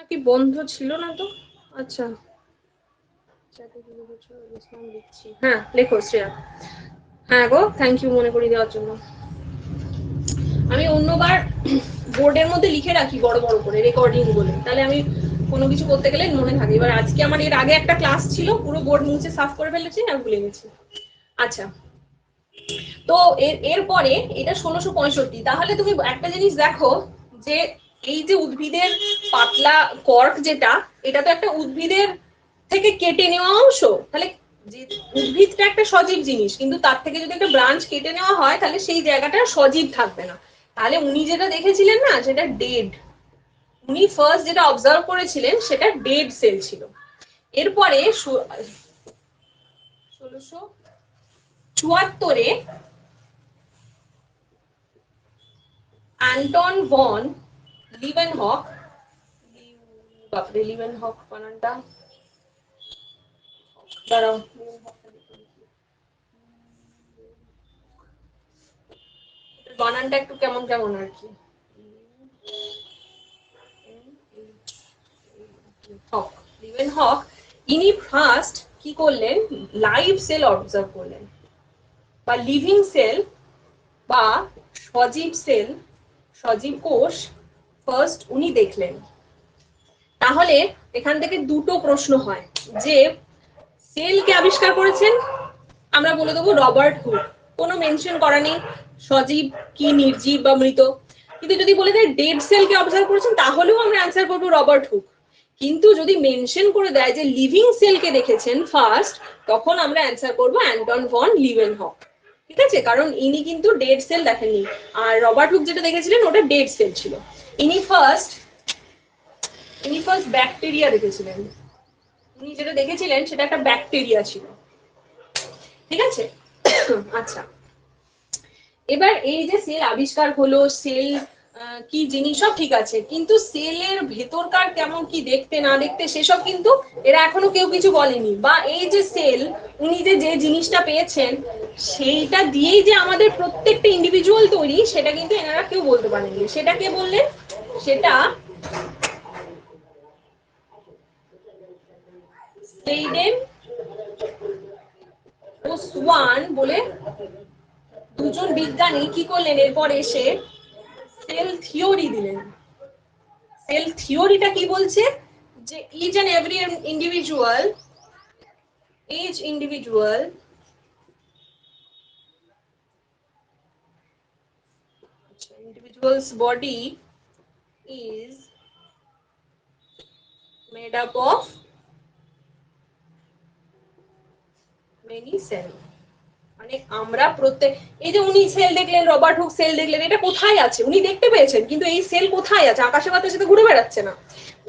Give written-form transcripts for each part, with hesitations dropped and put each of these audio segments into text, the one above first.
নাকি বন্ধ ছিল না তো? আচ্ছা, হ্যাঁ লেখো শ্রেয়া। হ্যাঁ গো, থ্যাংক ইউ মনে করিয়ে দেওয়ার জন্য। আমি অন্যবার বোর্ডের মধ্যে লিখে রাখি বড় বড় করে রেকর্ডিং বলে, তাহলে আমি কোনো কিছু করতে গেলে মনে থাকে। এবার আজকে আমার এর আগে একটা ক্লাস ছিল, পুরো বোর্ড মুছে সাফ করে ফেলেছি আর ভুলে গেছি। আচ্ছা, তো এরপরে এটা 1665। তাহলে তুমি একটা জিনিস দেখো যে এই যে উদ্ভিদের পাতলা কর্ক যেটা, এটা তো একটা উদ্ভিদের থেকে কেটে নেওয়া অংশ। তাহলে যে উদ্ভিদটা একটা সজীব জিনিস, কিন্তু তার থেকে যদি একটা ব্রাঞ্চ কেটে নেওয়া হয় তাহলে সেই জায়গাটা সজীব থাকবে না। তাহলে উনি যেটা দেখেছিলেন না, সেটা ডেড। উনি ফার্স্ট যেটা অবজার্ভ করেছিলেন সেটা ডেড সেল ছিল। এরপরে 1674-এ অ্যান্টন ভন লিভেনহক, বাপরে লিভেনহক বানানটা, দাঁড়াও, বানানটা একটু কেমন কেমন আর কি। লিভেনহক ইনি ফার্স্ট কি করলেন, লাইভ সেল অবজার্ভ করলেন, বা লিভিং সেল বা সজীব সেল, সজীব কোষ ফার্স্ট উনি দেখলেন। তাহলে এখান থেকে দুটো প্রশ্ন হয়, যে সেলকে আবিষ্কার করেছেন আমরা বলে দেবো রবার্ট হুক, কোনো মেনশন করা নেই সজীব কি নির্জীব বা মৃত। কিন্তু যদি বলে দেয় ডেড সেলকে অবজার্ভ করেছেন, তাহলেও আমরা অ্যান্সার করবো রবার্ট হুক। কিন্তু যদি মেনশন করে দেয় যে লিভিং সেলকে দেখেছেন ফার্স্ট, তখন আমরা অ্যান্সার করবো অ্যান্টন ভন লিভেনহক। ঠিক আছে, কারণ ইনি কিন্তু ডেড সেল দেখেননি, আর রবার্ট হুক যেটা দেখেছিলেন ওটা ডেড সেল ছিল। ইনি ফার্স্ট ব্যাকটেরিয়া দেখেছিলেন। উনি যেটা দেখেছিলেন সেটা একটা ব্যাকটেরিয়া ছিল। ঠিক আছে, আচ্ছা, এবার এই যে সেল আবিষ্কার হলো, সেল কি জিনিস সব ঠিক আছে, কিন্তু সেলের ভেতরকার কেমন কি দেখতে না দেখতে সেসব কিন্তু এরা এখনো কেউ কিছু বলেনি। বা এই যে সেল, উনি যে যে জিনিসটা পেয়েছেন সেইটা দিয়েই যে আমাদের প্রত্যেকটা ইন্ডিভিজুয়াল তৈরি, সেটা কিন্তু এনারা কেউ বলতে পারেননি। সেটা কে বললেন, সেটা স্লেইডেন ও সোয়ান বলে দুজন বিজ্ঞানী কি করলেন, এরপর এসে সেল থিওরি দিলেন। সেল থিওরিটা কি বলছে, যে each and every individual, each individual's body is made up of many cells. মানে আমরা প্রত্যেক, এই যে উনি সেল দেখলেন, রবার্ট হুক সেল দেখলেন, এটা কোথায় আছে উনি দেখতে পেয়েছেন, কিন্তু এই সেল কোথায় আছে, আকাশে বাতাসে তো ঘুরে বেড়াচ্ছে না।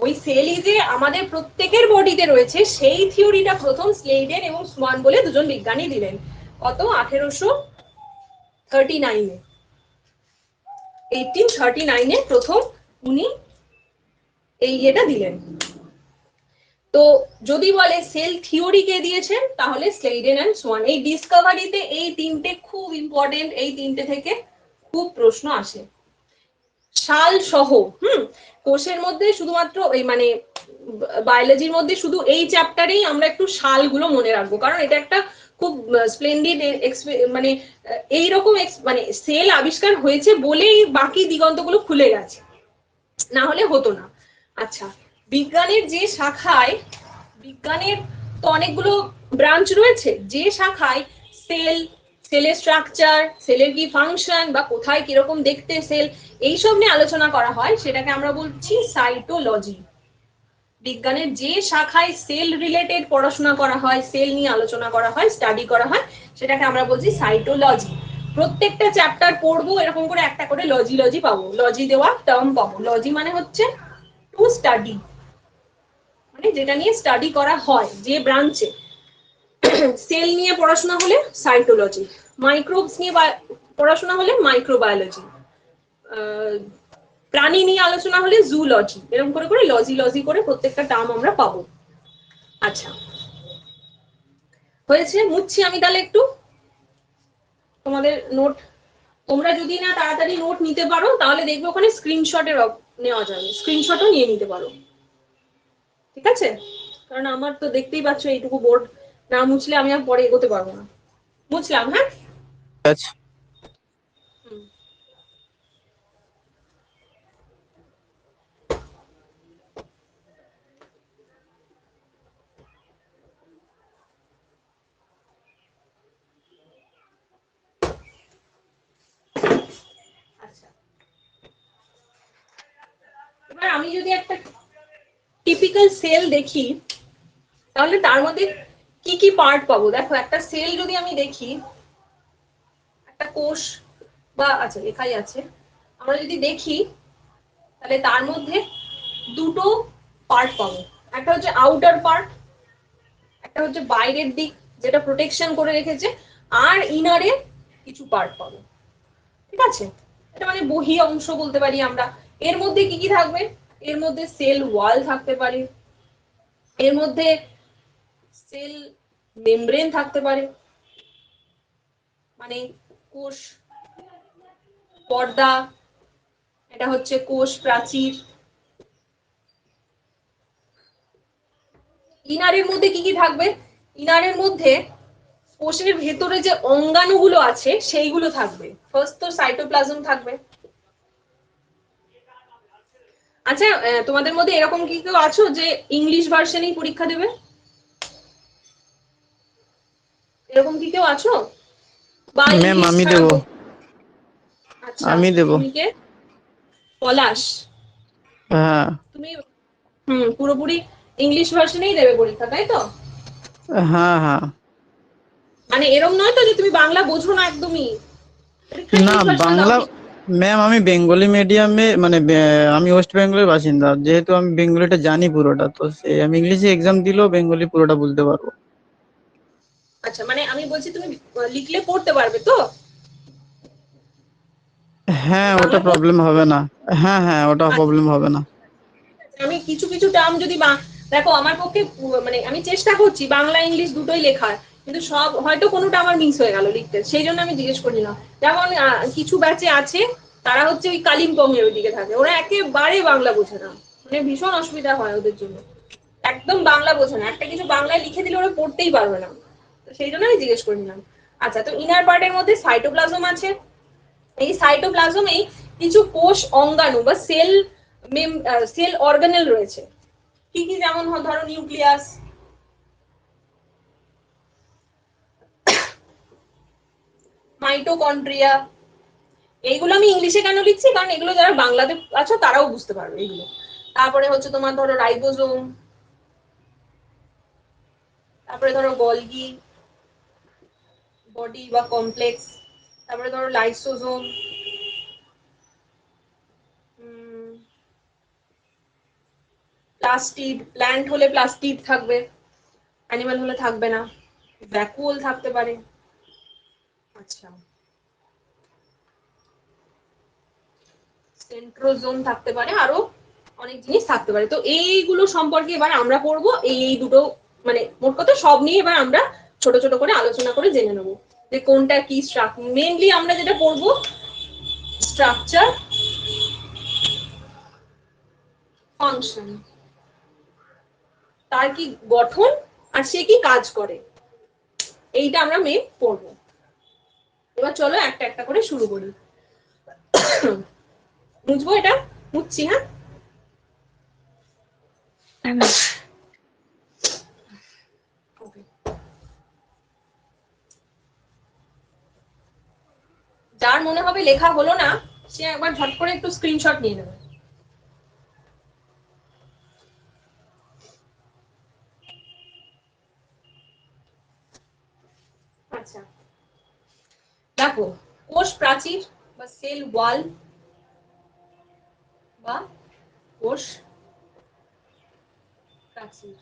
ওই সেলই যে আমাদের প্রত্যেকের বডিতে রয়েছে, সেই থিওরিটা প্রথম স্লেইডেন এবং সোয়ান বলে দুজন বিজ্ঞানী দিলেন। কত, 1839-এ, 1839-এ প্রথম উনি এই এটা দিলেন। তো যদি বলে সেল থিওরি কে দিয়েছেন, তাহলে স্লেইডেন এন্ড সোয়ান। এই ডিসকভারিতে এই তিনটে খুব ইম্পর্টেন্ট, এই তিনটে থেকে খুব প্রশ্ন আসে সাল সহ। কোষের মধ্যে শুধুমাত্র এই মানে বায়োলজির মধ্যে শুধু এই চ্যাপ্টারেই আমরা একটু সালগুলো মনে রাখবো, কারণ এটা একটা খুব স্প্লেন্ডিড মানে এইরকম মানে সেল আবিষ্কার হয়েছে বলেই বাকি দিগন্তগুলো খুলে গেছে, না হলে হতো না। আচ্ছা, বিজ্ঞানের যে শাখায়, বিজ্ঞানের তো অনেকগুলো ব্রাঞ্চ রয়েছে, যে শাখায় সেল, সেলের স্ট্রাকচার, সেলের কি ফাংশন বা কোথায় কিরকম দেখতে সেল, এইসব নিয়ে আলোচনা করা হয়, সেটাকে আমরা বলছি সাইটোলজি। বিজ্ঞানের যে শাখায় সেল রিলেটেড পড়াশোনা করা হয়, সেল নিয়ে আলোচনা করা হয়, স্টাডি করা হয়, সেটাকে আমরা বলছি সাইটোলজি। প্রত্যেকটা চ্যাপ্টার পড়বো এরকম করে একটা করে লজি লজি পাবো, লজি দেওয়া টার্ম পাবো। লজি মানে হচ্ছে টু স্টাডি, মানে যেটা নিয়ে স্টাডি করা হয় যে ব্রাঞ্চে। সেল নিয়ে পড়াশোনা হলে সাইটোলজি, মাইক্রোবস নিয়ে পড়াশোনা হলে মাইক্রোবায়োলজি, প্রাণী নিয়ে আলোচনা হলে জুলজি। এরকম করে করে লজি লজি করে প্রত্যেকটা টার্ম আমরা পাবো। আচ্ছা, হয়েছে, মুছছি আমি তাহলে একটু তোমাদের নোট। তোমরা যদি না তাড়াতাড়ি নোট নিতে পারো, তাহলে দেখবে ওখানে স্ক্রিনশটের নেওয়া যাবে, স্ক্রিনশটও নিয়ে নিতে পারো। ঠিক আছে, কারণ আমার তো দেখতেই পাচ্ছ এইটুকু বোর্ড না মুছলে আমি আর পরে এগোতে পারবো না। মুছলাম, হ্যাঁ। আচ্ছা আচ্ছা, এবার আমি যদি একটা টিপিক্যাল সেল দেখি তাহলে তার মধ্যে কি কি পার্ট পাবো। দেখো একটা সেল যদি আমি দেখি, একটা কোষ বা আচ্ছা লেখাই আছে, আমরা যদি দেখি তাহলে তার মধ্যে দুটো পার্ট পাবো। একটা হচ্ছে আউটার পার্ট, একটা হচ্ছে বাইরের দিক যেটা প্রোটেকশন করে রেখেছে, আর ইনারে কিছু পার্ট পাবো। ঠিক আছে, এটা মানে বহি অংশ বলতে পারি আমরা। এর মধ্যে কি কি থাকবে, এর মধ্যে সেল ওয়াল থাকতে পারে, এর মধ্যে সেল মেমব্রেন থাকতে পারে, মানে কোষ পর্দা, এটা হচ্ছে কোষ প্রাচীর। ইনারের মধ্যে কি কি থাকবে, ইনারের মধ্যে কোষের ভেতরে যে অঙ্গাণুগুলো আছে সেইগুলো থাকবে। ফার্স্ট তো সাইটোপ্লাজম থাকবে। আচ্ছা, তোমাদের মধ্যে এরকম কি কেউ আছো যে ইংলিশ ভার্সনেই পরীক্ষা দেবে? এরকম কি কেউ আছো, বা ম্যাম ইংলিশ আমি ছাড়া দেব, আচ্ছা, আমি দেব। তুমি কে? পলাশ, হ্যাঁ তুমি পুরোপুরি ইংলিশ ভার্সনেই দেবে পরীক্ষা, তাই তো? হ্যাঁ হ্যাঁ। মানে এরকম নয় তো যে তুমি বাংলা বোঝো না একদমই, পরীক্ষা না ইংলিশ ভার্সনে দাও বাংলা, ঠিক? ম্যাম আমি বেঙ্গলি মিডিয়ামে মানে আমি ওয়েস্ট বেঙ্গলের বাসিন্দা, যেহেতু আমি বেঙ্গলিটা জানি পুরোটা, তো সেই আমি ইংলিশে এক্সাম দিলেও বেঙ্গলি পুরোটা বলতে পারবো। আচ্ছা, মানে আমি বলছি তুমি লিখলে পড়তে পারবে তো? হ্যাঁ ওটা বাংলা প্রবলেম হবে না। হ্যাঁ হ্যাঁ ওটা প্রবলেম হবে না। আমি কিছু কিছু টার্ম যদি দেখো আমার পক্ষে মানে আমি চেষ্টা করছি বাংলা ইংলিশ দুটোই লেখার, কিন্তু সব হয়তো কোনোটা আমার মিস হয়ে গেল লিখতে, সেই জন্য আমি জিজ্ঞেস করছিলাম। যেমন কিছু ব্যাচে আছে তারা হচ্ছে ওই কালিম্পং এর ওইদিকে থাকে, ওরা একেবারে বাংলা বোঝে না, মানে ভীষণ অসুবিধা হয় ওদের জন্য, একদম বাংলা বোঝে না, একটা কিছু বাংলায় লিখে দিলে ওরা পড়তেই পারবে না। তো সেই জন্য আমি জিজ্ঞেস করে নিলাম। আচ্ছা, তো ইনার পার্টের মধ্যে সাইটোপ্লাজম আছে। এই সাইটোপ্লাজমেই কিছু কোষ অঙ্গাণু বা সেল সেল অর্গানেল রয়েছে। কি কি, যেমন ধরো নিউক্লিয়াস, মাইটোকন্ড্রিয়া। এইগুলো আমি ইংলিশে কেন লিখছি, কারণ এগুলো যারা বাংলাতে আছো তারাও বুঝতে পারবে এগুলো। তারপরে হচ্ছে তোমার ধরো রাইবোজোম, তারপরে ধরো গলগি বডি বা কমপ্লেক্স, তারপরে ধরো লাইসোজোম, প্লাস্টিড, প্ল্যান্ট হলে প্লাস্টিড থাকবে, অ্যানিমাল হলে থাকবে না, ভ্যাকুওল থাকতে পারে। আচ্ছা, সেন্ট্রোজোম থাকতে পারে, আরো অনেক জিনিস থাকতে পারে। তো এইগুলো সম্পর্কে এবার আমরা পড়বো, এই দুটো মানে মোট কথা সব নিয়ে এবার আমরা ছোট ছোট করে আলোচনা করে জেনে নেবো যে কোনটা কি স্ট্রাকচার। মেইনলি আমরা যেটা পড়বো স্ট্রাকচার, ফাংশন, তার কি গঠন আর সে কি কাজ করে, এইটা আমরা মেন পড়বো। এবার চলো একটা একটা করে শুরু করি। বুঝবো এটা, বুঝছি, হ্যাঁ। যার মনে হবে লেখা হলো না সে একবার ঝট করে একটু স্ক্রিনশট নিয়ে নেবে। আচ্ছা, দেখো কোষ প্রাচীর বা সেল ওয়াল বা কোষ প্রাচীর।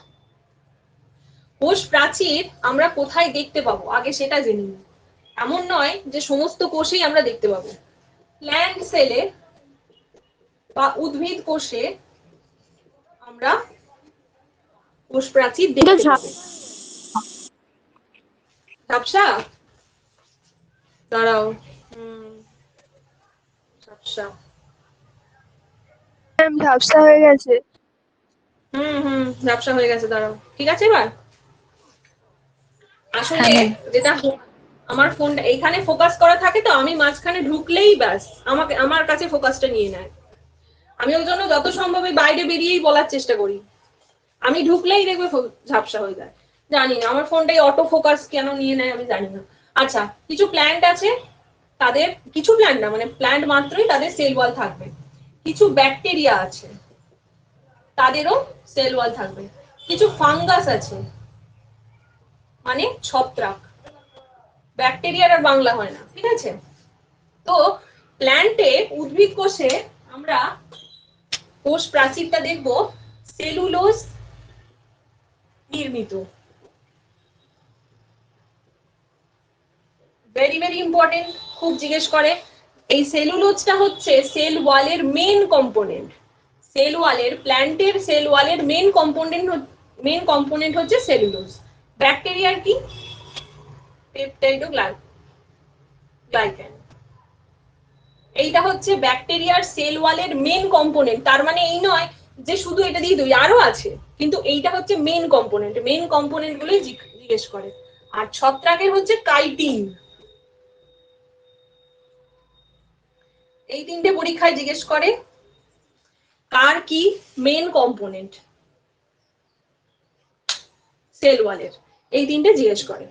কোষ প্রাচীর আমরা কোথায় দেখতে পাবো আগে সেটা জেনে নিই। এমন নয় যে সমস্ত কোষেই আমরা দেখতে পাবো। প্ল্যান্ট সেলে বা উদ্ভিদ কোষে আমরা কোষ প্রাচীর দেখতে পাবো। ঝাপসা, দাঁড়াও, ঝাপসা, ঝাপসা হয়ে গেছে। ঝাপসা হয়ে গেছে, দাঁড়াও। ঠিক আছে এবার? আসলে যেটা আমার ফোনটা এখানে ফোকাস করা থাকে, তো আমি মাঝখানে ঢুকলেই ব্যাস আমার কাছে ফোকাসটা নিয়ে নেয়। আমি ওই জন্য যত সম্ভব বাইরে বেরিয়েই বলার চেষ্টা করি। আমি ঢুকলেই দেখবে ঝাপসা হয়ে যায়। জানি না আমার ফোনটাই অটো ফোকাস কেন নিয়ে নেয়, আমি জানি না। আচ্ছা, কিছু প্ল্যান্ট আছে, তাদের কিছু প্ল্যান্ট না, মানে প্ল্যান্ট মাত্রই তাদের সেল ওয়াল থাকবে। কিছু ব্যাকটেরিয়া আছে, তাদেরও সেল ওয়াল থাকবে। কিছু ফাঙ্গাস আছে, মানে ছত্রাক। ব্যাকটেরিয়ার আর বাংলা হয় না, ঠিক আছে? তো প্ল্যান্টে, উদ্ভিদ কোষে আমরা কোষ প্রাচীরটা দেখবো সেলুলোজ নির্মিত। ভেরি ভেরি ইম্পর্টেন্ট, খুব জিজ্ঞেস করে। এই সেলুলোজটা হচ্ছে সেল ওয়ালের মেন কম্পোনেন্ট। সেল ওয়ালের, প্ল্যান্টের সেল ওয়ালের মেন কম্পোনেন্ট হচ্ছে সেলুলোজ। ব্যাকটেরিয়ার কি? পেপটাইডোগ্লাইকান। এইটা হচ্ছে ব্যাকটেরিয়ার সেল ওয়ালের মেন কম্পোনেন্ট। তার মানে এই নয় যে শুধু এটা দিয়ে তৈরি, আরো আছে, কিন্তু এইটা হচ্ছে মেন কম্পোনেন্ট। মেন কম্পোনেন্ট গুলোই জিজ্ঞেস করে। আর ছত্রাকের হচ্ছে কাইটিন। এই তিনটে পরীক্ষায় জিজ্ঞেস করে কার কি মেন কম্পোনেন্ট সেল ওয়ালের, এই তিনটে জিজ্ঞেস করে।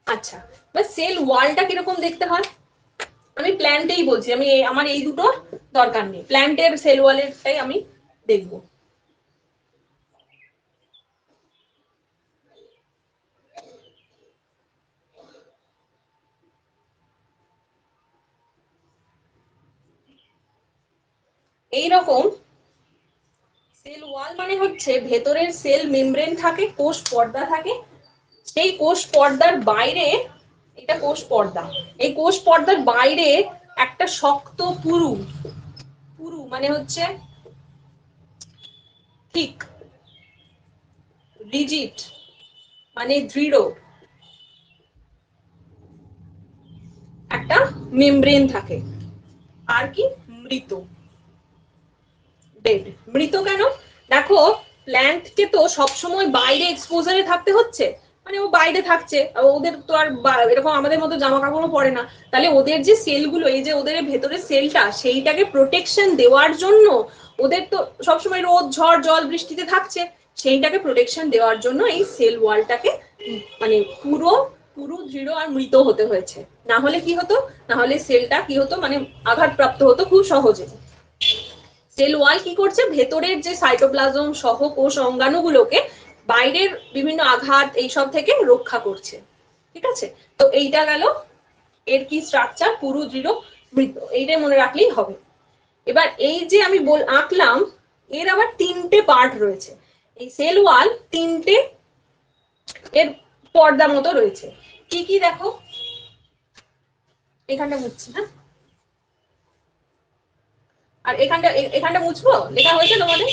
আচ্ছা, বা সেল ওয়ালটা কিরকম দেখতে হয়? আমি প্ল্যান্টেই বলছি, আমি আমার এই দুটো দরকার নেই, প্ল্যান্টের সেল ওয়ালেরটাই আমি দেখবো। এইরকম সেল ওয়াল মানে হচ্ছে ভেতরের সেল মেমব্রেন থাকে, কোষ পর্দা থাকে। সেই কোষ পর্দার বাইরে, এটা কোষ পর্দা, এই কোষ পর্দার বাইরে একটা শক্ত পুরু, পুরু মানে হচ্ছে ঠিক, রিজিড মানে দৃঢ়, একটা মেমব্রেন থাকে। আর কি? মৃত, ডেড। মৃত কেন? দেখো, প্ল্যান্টকে তো সবসময় বাইরে এক্সপোজারে থাকতে হচ্ছে, মানে ও বাইরে থাকছে, ওদের তো আর এরকম আমাদের মতো জামা কাপড়ও পরে না। তাহলে ওদের যে সেলগুলো, এই যে ওদের ভেতরে সেলটা, সেইটাকে প্রোটেকশন দেওয়ার জন্য ওদের তো সবসময় রোদ, ঝড়, জল, বৃষ্টিতে থাকছে। সেইটাকে প্রোটেকশন দেওয়ার জন্য এই সেল ওয়ালটাকে মানে পুরো পুরো দৃঢ় আর মৃত হতে হয়েছে। না হলে কি হতো? না হলে সেলটা কি হতো, মানে আঘাতপ্রাপ্ত হতো খুব সহজে। সেল ওয়াল কি করছে? ভেতরের যে সাইটোপ্লাজম সহ কোষ অঙ্গাণুগুলোকে বাইরের বিভিন্ন আঘাত এইসব থেকে রক্ষা করছে। ঠিক আছে? তো এইটা গেল এর কি স্ট্রাকচার, পুরু, দৃঢ়, মৃত, এইটাই মনে রাখলেই হবে। এবার এই যে আমি আঁকলাম, এর আবার তিনটে পার্ট রয়েছে। এই সেল ওয়াল তিনটে এর পর্দা মতো রয়েছে। কি কি দেখো, এখানটা মুছছি, হ্যাঁ, আর এখানটা মুছবো, লেখা হয়েছে তোমাদের?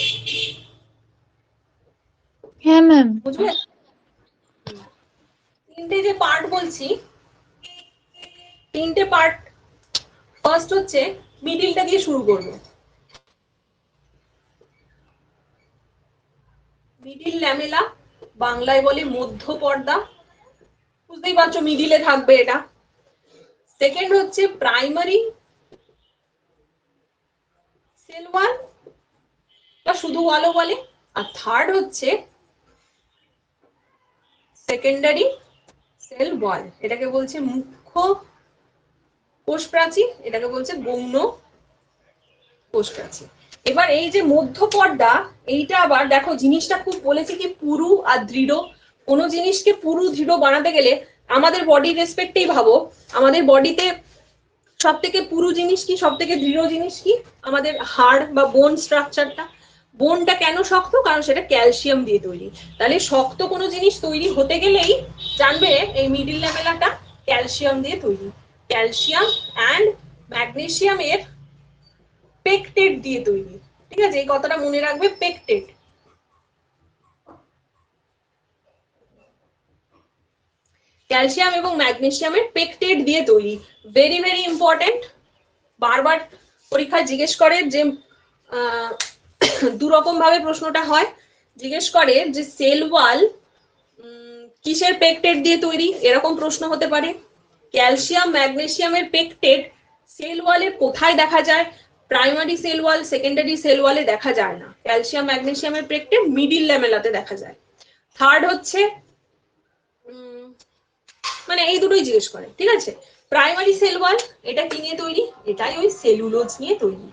হ্যাঁ ম্যাম। বুঝবে? তিনটে যে পার্ট বলছি, তিনটে পার্ট, ফার্স্ট হচ্ছে মিডিলটা দিয়ে শুরু করব। মিডিল ল্যামেলা, বাংলায় বলে মধ্য পর্দা, বুঝতেই পারছো মিডিলে থাকবে এটা। সেকেন্ড হচ্ছে প্রাইমারি সেল ওয়াল, বা শুধু ওয়ালও বলে। আর থার্ড হচ্ছে সেকেন্ডারি সেল ওয়াল, এটাকে বলছে মুখ্য কোষ প্রাচীর, এটাকে বলছে গৌণ কোষ প্রাচীর। এবার এই যে মধ্য পর্দা, এইটা আবার দেখো জিনিসটা খুব বলেছি কি পুরু আর দৃঢ়। কোনো জিনিসকে পুরু দৃঢ় বানাতে গেলে আমাদের বডি রেসপেক্টেই ভাবো, আমাদের বডিতে সব থেকে পুরু জিনিস কি, সব থেকে দৃঢ় জিনিস কি? আমাদের হাড় বা বোন স্ট্রাকচারটা। বোনটা কেন শক্ত? কারণ সেটা ক্যালসিয়াম দিয়ে তৈরি। তাহলে শক্ত কোনো জিনিস তৈরি হতে গেলেই জানবে এই মিডিল ল্যামেলাটা ক্যালসিয়াম দিয়ে তৈরি। ক্যালসিয়াম অ্যান্ড ম্যাগনেসিয়ামের পেকটেট দিয়ে তৈরি। ঠিক আছে, এই কথাটা মনে রাখবে, পেকটেট। ক্যালসিয়াম এবং ম্যাগনেসিয়ামের পেকটেট দিয়ে তৈরি। ভেরি ভেরি ইম্পর্টেন্ট, বারবার পরীক্ষায় জিজ্ঞেস করে যে দু রকম ভাবে প্রশ্নটা হয়, জিজ্ঞেস করে যে সেল ওয়াল কিসের পেকটেট দিয়ে তৈরি, এরকম প্রশ্ন হতে পারে। ক্যালসিয়াম ম্যাগনেসিয়ামের পেকটেট সেল ওয়ালে কোথায় দেখা যায়? Primary cell wall, secondary sell ওয়ালে দেখা যায় না। ক্যালসিয়াম ম্যাগনেসিয়ামের পেকটেট মিডিল ল্যামেলাতে দেখা যায়। থার্ড হচ্ছে মানে এই দুটোই জিজ্ঞেস করে, ঠিক আছে। প্রাইমারি সেল ওয়াল এটা কি নিয়ে তৈরি? এটাই ওই সেলুলোজ নিয়ে তৈরি,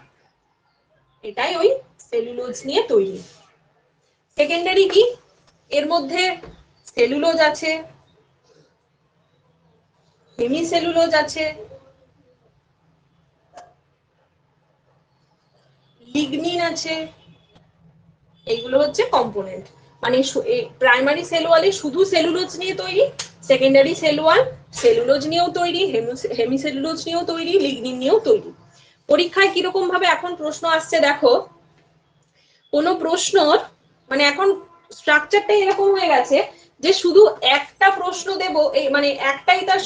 এটাই ওই সেলুলোজ নিয়ে তৈরি। সেকেন্ডারি কি? এর মধ্যে সেলুলোজ আছে, হেমিসেলুলোজ আছে, লিগনিন আছে, এইগুলো হচ্ছে কম্পোনেন্ট। মানে প্রাইমারি সেল ওয়ালে শুধু সেলুলোজ নিয়ে তৈরি, সেকেন্ডারি সেল ওয়াল সেলুলোজ নিয়েও তৈরি, হেমিসেলুলোজ নিয়েও তৈরি, লিগনিন নিয়েও তৈরি। পরীক্ষায় কিরকম ভাবে এখন প্রশ্ন আসছে দেখো, কোনো প্রশ্নর মানে এখন স্ট্রাকচারটা এরকম হয়ে গেছে যে শুধু একটা প্রশ্ন দেব, এই মানে একটাই তার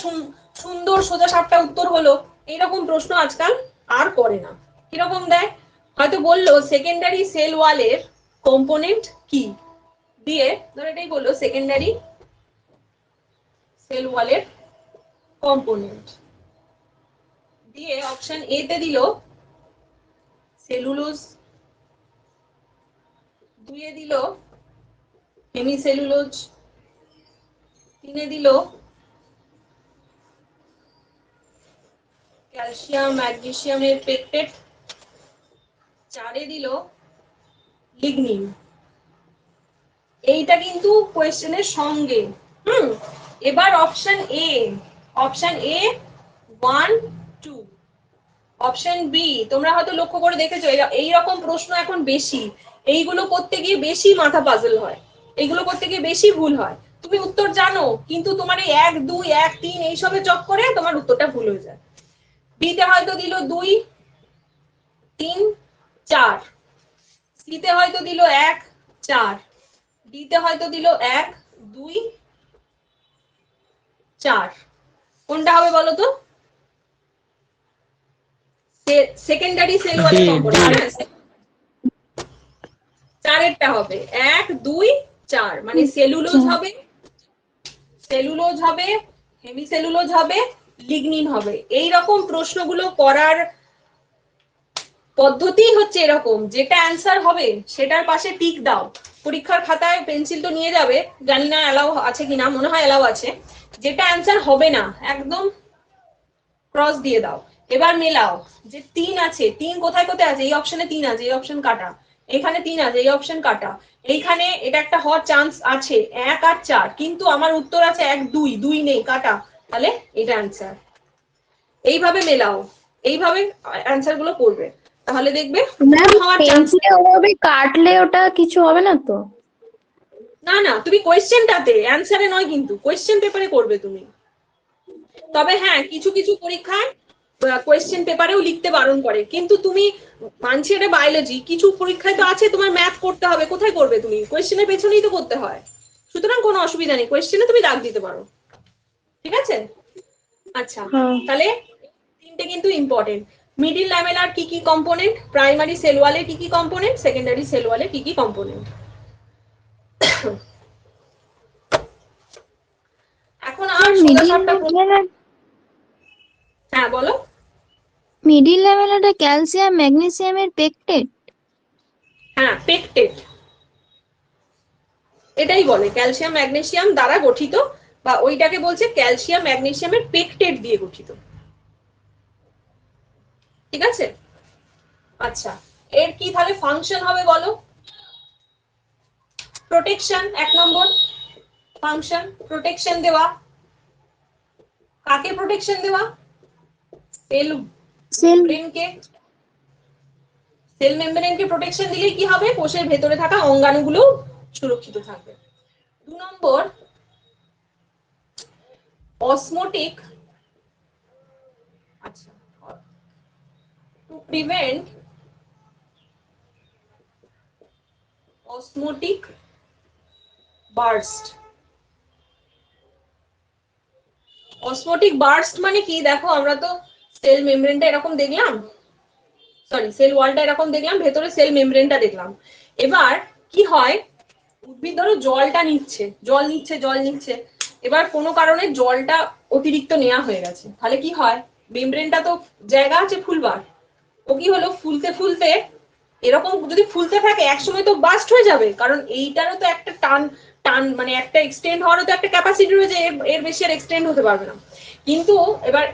সুন্দর সোজা সাপটা উত্তর হলো, এইরকম প্রশ্ন আজকাল আর করে না। কিরকম দেয়, হয়তো বললো সেকেন্ডারি সেল ওয়ালের কম্পোনেন্ট কি, দিয়ে ধর এটাই বললো সেকেন্ডারি সেল ওয়ালের কম্পোনেন্ট, দিয়ে অপশন এ তে দিল সেলুলোজ, দুইয়ে দিল হেমিসেলুলোজ, তিনে দিল ক্যালসিয়াম ম্যাগনেসিয়ামের পেকটেট, চারে দিল লিগনিন। এইটা কিন্তু কোয়েশ্চেনের সঙ্গে। এবার option A, option A 1 2, option B তোমরা হয়তো লক্ষ্য করে দেখেছো এইরকম প্রশ্ন এখন বেশি, এইগুলো করতে গিয়ে বেশি মাথা পাজল হয়, এইগুলো করতে গিয়ে বেশি ভুল হয়। তুমি উত্তর জানো কিন্তু তোমার এই 1 2 1 3 এইসবে চক্করে তোমার উত্তরটা ভুল হয়ে যায়। বিতে হয়তো দিল 2 3 4, সিতে হয়তো দিল 1 4, ডিতে হয়তো দিল 1 2 4। কোনটা হবে বলো তো? সেকেন্ডারি সেল ওয়ালের কম্পোনেন্ট, চারেরটা হবে 1 2 4, মানে সেলুলোজ হবে, সেলুলোজ হবে, হেমিসেলুলোজ হবে, লিগনিন হবে। এই রকম প্রশ্নগুলো করার পদ্ধতি হচ্ছে এরকম, যেটা অ্যান্সার হবে সেটার পাশে টিক দাও। পরীক্ষার খাতায় পেন্সিল তো নিয়ে যাবে, জানি না অ্যালাউ আছে কিনা, মনে হয় অ্যালাউ আছে। যেটা অ্যান্সার হবে না একদম ক্রস দিয়ে দাও। এবার মেলাও যে 3 আছে, 3 কোথায় কোথায় আছে, এই অপশনে 3 আছে, এই অপশন কাটা, এখানে 3 আছে, এই অপশন কাটা, এইখানে এটা একটা হওয়ার চান্স আছে 1 আর 4, কিন্তু আমার উত্তর আছে 1 2, 2 নেই, কাটা, তাহলে এটা অ্যান্সার। এইভাবে মেলাও, এইভাবে অ্যান্সার গুলো করবে, তাহলে দেখবে ভুল হওয়ার চান্স। ওভাবে কাটলে ওটা কিছু হবে না তো? না না, তুমি কোয়েশ্চেনটাতে, অ্যান্সারে নয়, কিন্তু কোয়েশ্চেন পেপারে করবে তুমি। তবে হ্যাঁ, কিছু কিছু পরীক্ষায় কোয়েশ্চেন পেপারেও লিখতে বারণ করে, কিন্তু তুমি মানছি এটা বায়োলজি, কিছু পরীক্ষায় তো আছে তোমার ম্যাথ করতে হবে, কোথায় করবে তুমি? কোয়েশ্চেনের পেছনেই তো করতে হয়, সুতরাং কোনো অসুবিধা নেই, কোয়েশ্চেনে তুমি দাগ দিতে পারো, ঠিক আছে। আচ্ছা, তাহলে তিনটে কিন্তু ইম্পর্টেন্ট। মিডিল ল্যামেলার কি কি কম্পোনেন্ট, প্রাইমারি সেল ওয়ালে কি কি কম্পোনেন্ট, সেকেন্ডারি সেল ওয়ালে কি কি কম্পোনেন্ট। এখন আর সোজা সাপটা, হ্যাঁ বলো। মিডিল ল্যামেলাটা ক্যালসিয়াম ম্যাগনেসিয়ামের পেকটেট? হ্যাঁ, পেকটেট, এটাই বলে ক্যালসিয়াম ম্যাগনেসিয়াম দ্বারা গঠিত, বা ওইটাকে বলছে ক্যালসিয়াম ম্যাগনেসিয়ামের পেকটেট দিয়ে গঠিত, ঠিক আছে। আচ্ছা, এর কি তাহলে ফাংশন হবে বলো? প্রোটেকশন, 1 নম্বর ফাংশন, প্রোটেকশন দেওয়া। কাকে প্রোটেকশন দেওয়া? সেল মেমব্রেনকে, সেল মেমব্রেনকে প্রোটেকশন দিলে কি হবে? কোষের ভেতরে থাকা অঙ্গাণুগুলো সুরক্ষিত থাকবে। 2 নম্বর অসমোটিক, আচ্ছা, to prevent osmotic burst. Osmotic burst মানে কি? দেখো আমরা তো সেল মেমব্রেনটা এরকম দেখলাম, সরি সেল ওয়ালটা এরকম দেখলাম, ভেতরে সেল মেমব্রেনটা দেখলাম। এবার কি হয়, উদ্ভিদ ধরো জলটা নিচ্ছে, জল নিচ্ছে জল নিচ্ছে, এবার কোনো কারণে জলটা অতিরিক্ত নেওয়া হয়ে গেছে, তাহলে কি হয়, মেমব্রেনটা তো জায়গা আছে ফুলবার, ও কি হলো ফুলতে ফুলতে এরকম যদি ফুলতে থাকে একসময় তো বাস্ট হয়ে যাবে, কারণ এইটারও তো একটা টান টান মানে একটা এক্সটেন্ড হওয়ারও তো একটা ক্যাপাসিটি রয়েছে, এর বেশি আর এক্সটেন্ড হতে পারবে না। কিন্তু এবার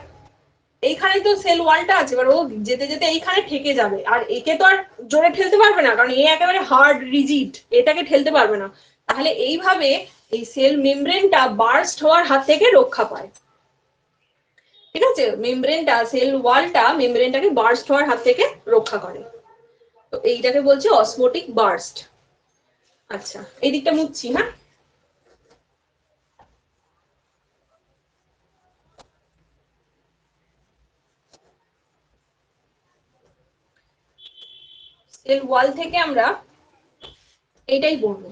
এইখানে তো সেল ওয়ালটা আছে, এবার ও যেতে যেতে এইখানে ঠেকে যাবে, আর একে তো আর জোরে ঠেলতে পারবে না, কারণ এ একেবারে হার্ড রিজিড, এটাকে ঠেলতে পারবে না। তাহলে এইভাবে এই সেল মেমব্রেনটা বার্স্ট হওয়ার হাত থেকে রক্ষা পায়। ঠিক আছে, মেমব্রেনটা সেল ওয়ালটা মেমব্রেনটাকে বার্স্ট হওয়ার হাত থেকে রক্ষা করে। তো এইটাকে বলছে অসমোটিক বার্স্ট। আচ্ছা এই দিকটা মুছছি, হ্যাঁ। সেল ওয়াল থেকে আমরা এইটাই পড়বো।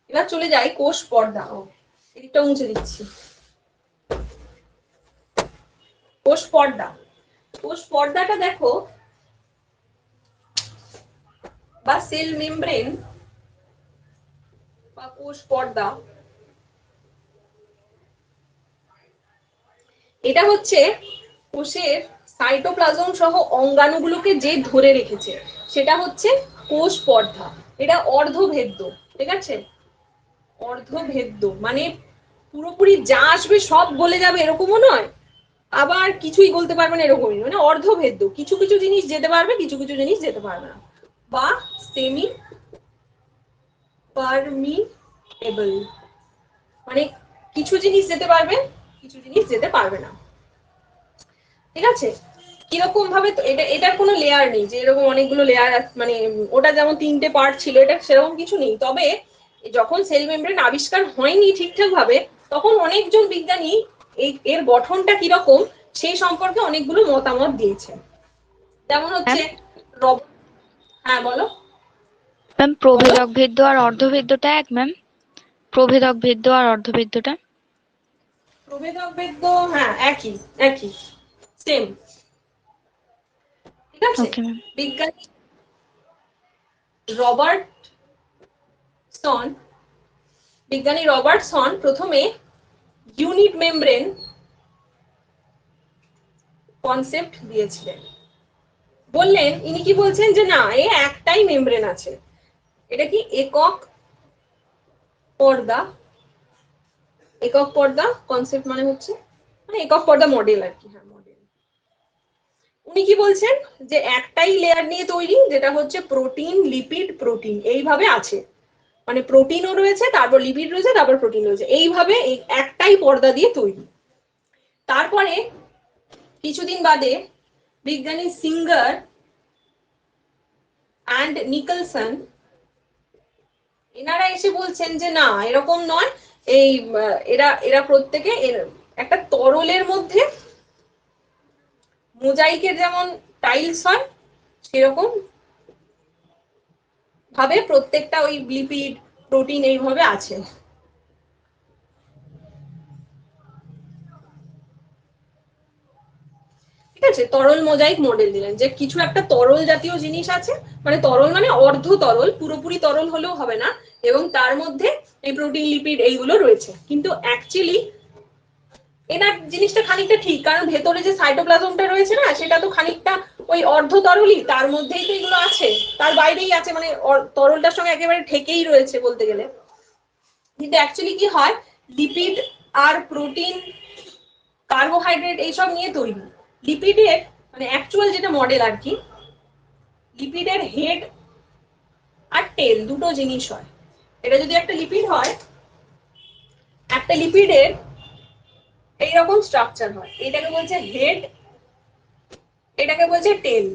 এবার চলে যাই কোষ পর্দা, এদিকটা মুছে দিচ্ছি। কোষ পর্দা, কোষ পর্দাটা দেখো বা সেল মেমব্রেন বা কোষ পর্দা, এটা হচ্ছে কোষের সাইটোপ্লাজম সহ অঙ্গাণুগুলোকে যে ধরে রেখেছে সেটা হচ্ছে কোষ পর্দা। এটা অর্ধভেদ্য, ঠিক আছে, অর্ধভেদ্য মানে পুরোপুরি যা আসবে সব গলে যাবে এরকমও নয়, আবার কিছুই বলতে পারবে না এরকমই, মানে অর্ধভেদ্য, কিছু কিছু জিনিস যেতে পারবে কিছু কিছু জিনিস যেতে পারবে না, বা সেমি পারমিএবল, মানে কিছু জিনিস যেতে পারবে কিছু জিনিস যেতে পারবে না। ঠিক আছে, কিরকম ভাবে, তো এটা এটার কোনো লেয়ার নেই যে এরকম অনেকগুলো লেয়ার, মানে ওটা যেমন 3টে পার্ট ছিল, এটা সেরকম কিছু নেই। তবে যখন সেল মেমব্রেন আবিষ্কার হয়নি ঠিকঠাক ভাবে, তখন অনেকজন বিজ্ঞানী এর গঠনটা কিরকম সেই সম্পর্কে অনেকগুলো মতামত দিয়েছে। যেমন হচ্ছে হ্যাঁ বলো। ম্যাম প্রভেদক ভেদ্য আর অর্ধভেদ্যটা এক ম্যাম, প্রভেদক ভেদ্য আর অর্ধভেদ্যটা প্রভেদক ভেদ্য, হ্যাঁ একই একই সেম। ঠিক আছে, ওকে ম্যাম। বিজ্ঞানী রবার্টসন প্রথমে ইউনিট মেমব্রেন কনসেপ্ট দিয়েছিলেন। বললেন, ইনি কি বলছেন যে না, এ একটাই মেমব্রেন আছে, এটা কি একক পর্দা, একক পর্দা কনসেপ্ট মানে হচ্ছে মানে একক পর্দা মডেল আর কি, হ্যাঁ মডেল। উনি কি বলছেন যে একটাই লেয়ার নিয়ে তৈরি, যেটা হচ্ছে প্রোটিন লিপিড প্রোটিন, এইভাবে আছে, মানে প্রোটিনও রয়েছে, তারপর লিপিড রয়েছে, তারপর প্রোটিন রয়েছে, এইভাবে একটাই পর্দা দিয়ে তৈরি। তারপরে কিছুদিন বাদে বিজ্ঞানী সিঙ্গার অ্যান্ড নিকলসন এনারা এসে বলছেন যে না এরকম নয়, এই এরা এরা প্রত্যেকে একটা তরলের মধ্যে মোজাইকের যেমন টাইলস হয় সেরকম ভাবে প্রত্যেকটা ওই লিপিড প্রোটিন এইভাবে আছে। ঠিক আছে, তরল মোজাইক মডেল দিলেন যে কিছু একটা তরল জাতীয় জিনিস আছে, মানে তরল মানে অর্ধ তরল, পুরোপুরি তরল হলেও হবে না, এবং তার মধ্যে এই প্রোটিন লিপিড এইগুলো রয়েছে। কিন্তু অ্যাকচুয়ালি এনার জিনিসটা খানিকটা ঠিক, কারণ ভেতরে যে সাইটোপ্লাজমটা রয়েছে না, সেটা তো খানিকটা ওই অর্ধ তরলই, তার মধ্যেই তো এগুলো আছে, তার বাইরেই আছে, মানে তরলটার সঙ্গে একেবারে ঠেকেই রয়েছে বলতে গেলে। কিন্তু অ্যাকচুয়ালি কি হয়, লিপিড আর প্রোটিন কার্বোহাইড্রেট এইসব নিয়ে তৈরি। লিপিডের মানে অ্যাকচুয়াল যেটা মডেল আর কি, লিপিডের হেড আর টেল দুটো জিনিস হয়। এটা যদি একটা লিপিড হয়, একটা লিপিডের এইরকম স্ট্রাকচার হয়, এটাকে বলছে হেড, এটাকে বলছে টেল,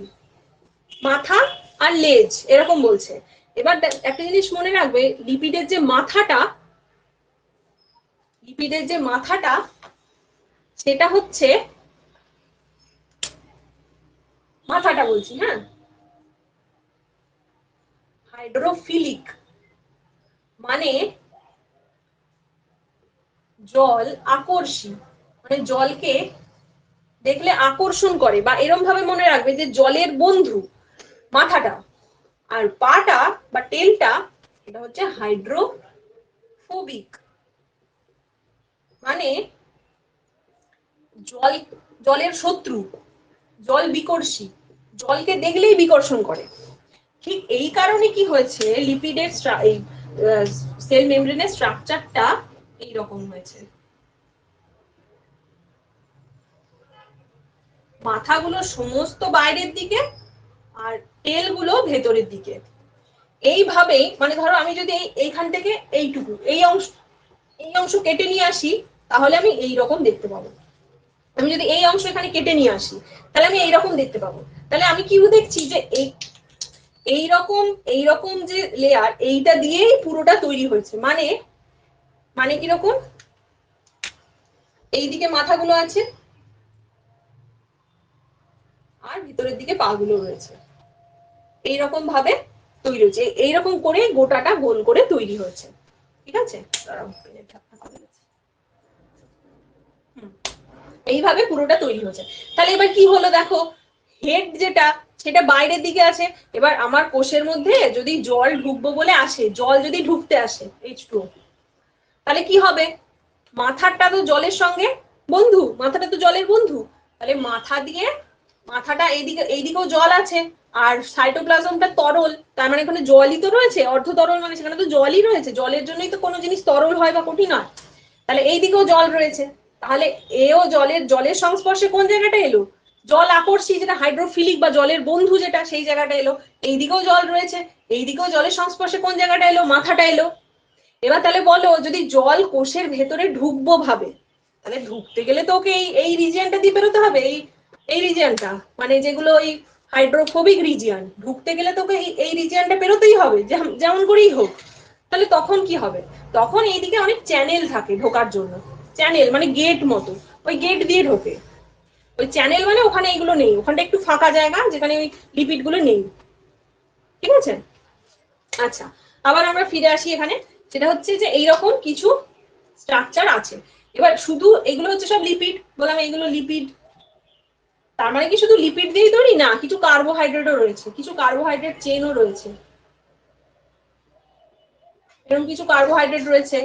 মাথা আর লেজ এরকম বলছে। এবার একটা জিনিস মনে রাখবে, লিপিডের যে মাথাটা সেটা হচ্ছে, মাথাটা বলছি হ্যাঁ, হাইড্রোফিলিক, মানে জল আকর্ষী, মানে জলকে দেখলে আকর্ষণ করে, বা এরম ভাবে মনে রাখবে যে জলের বন্ধু মাথাটা, আর পাটা বা টেলটা এটা হচ্ছে হাইড্রোফোবিক, মানে জলের শত্রু, জল বিকর্ষী, জলকে দেখলেই বিকর্ষণ করে। ঠিক এই কারণে কি হয়েছে, লিপিডের এই সেল মেমব্রেনের স্ট্রাকচারটা এইরকম হয়েছে। মাথাগুলো সমস্ত বাইরের দিকে আর টেল গুলো ভেতরের দিকে। এইভাবে মানে ধরো আমি যদি এইখান থেকে এইটুকু এই অংশ কেটে নিয়ে আসি, তাহলে আমি এই রকম দেখতে পাবো। আমি যদি এই অংশ এখানে কেটে নিয়ে আসি, তাহলে আমি এইরকম দেখতে পাবো। তাহলে আমি কি দেখছি যে এইরকম যে লেয়ার, এইটা দিয়েই পুরোটা তৈরি হয়েছে। মানে কিরকম, এইদিকে মাথাগুলো আছে আর ভিতরের দিকে পা গুলো রয়েছে, এইরকম ভাবে তৈরি হয়েছে, এইরকম করে গোটাটা গোল করে তৈরি হয়েছে। ঠিক আছে, এইভাবে পুরোটা তৈরি হয়েছে। তাহলে এবার কি হলো দেখো, হেড যেটা সেটা বাইরের দিকে আছে। এবার আমার কোষের মধ্যে যদি জল ঢুকবো বলে আসে, জল যদি ঢুকতে আসে H2O, তাহলে কি হবে, মাথাটা তো জলের সঙ্গে বন্ধু, মাথাটা তো জলের বন্ধু, তাহলে মাথাটা এইদিকেও জল আছে, আর সাইটোপ্লাজমটা তরল, তার মানে এখানে জলই তো রয়েছে, অর্ধ তরল, মানে সেখানে তো জলই রয়েছে, জলের জন্যই তো কোনো জিনিস তরল হয় বা কঠিন হয়। তাহলে এইদিকেও জল রয়েছে, তাহলে এও জলের সংস্পর্শে কোন জায়গাটা এলো, জল আকর্ষী যেটা হাইড্রোফিলিক বা জলের বন্ধু যেটা, সেই জায়গাটা এলো। এইদিকেও জল রয়েছে, এইদিকেও জলের সংস্পর্শে কোন জায়গাটা এলো, মাথাটা এলো। এবার তাহলে বলো, যদি জল কোষের ভেতরে ঢুকবো ভাবে, তাহলে ঢুকতে গেলে তো ওকে এই রিজিয়নটা দিয়ে বেরোতে হবে, এই রিজিয়নটা, মানে যেগুলো ওই হাইড্রোফোবিক রিজিয়ন, ঢুকতে গেলে তোকে এই রিজিয়নটা পেরোতেই হবে, যেমন করেই হোক। তাহলে তখন কি হবে, তখন এইদিকে অনেক চ্যানেল থাকে ঢোকার জন্য, চ্যানেল মানে গেট মতো, ওই গেট দিয়ে ঢোকে। ওই চ্যানেল মানে ওখানে এগুলো নেই, ওখানটা একটু ফাঁকা জায়গা যেখানে ওই লিপিড গুলো নেই। ঠিক আছে, আচ্ছা, আবার আমরা ফিরে আসি এখানে, সেটা হচ্ছে যে এইরকম কিছু স্ট্রাকচার আছে। এবার শুধু এগুলো হচ্ছে সব লিপিড, বললাম এইগুলো লিপিড, তার মানে কি শুধু লিপিড দিয়েই তৈরি না, কিছু কার্বোহাইড্রেটও রয়েছে, কিছু কার্বোহাইড্রেট চেনও রয়েছে, এরকম কিছু কার্বোহাইড্রেট রয়েছে,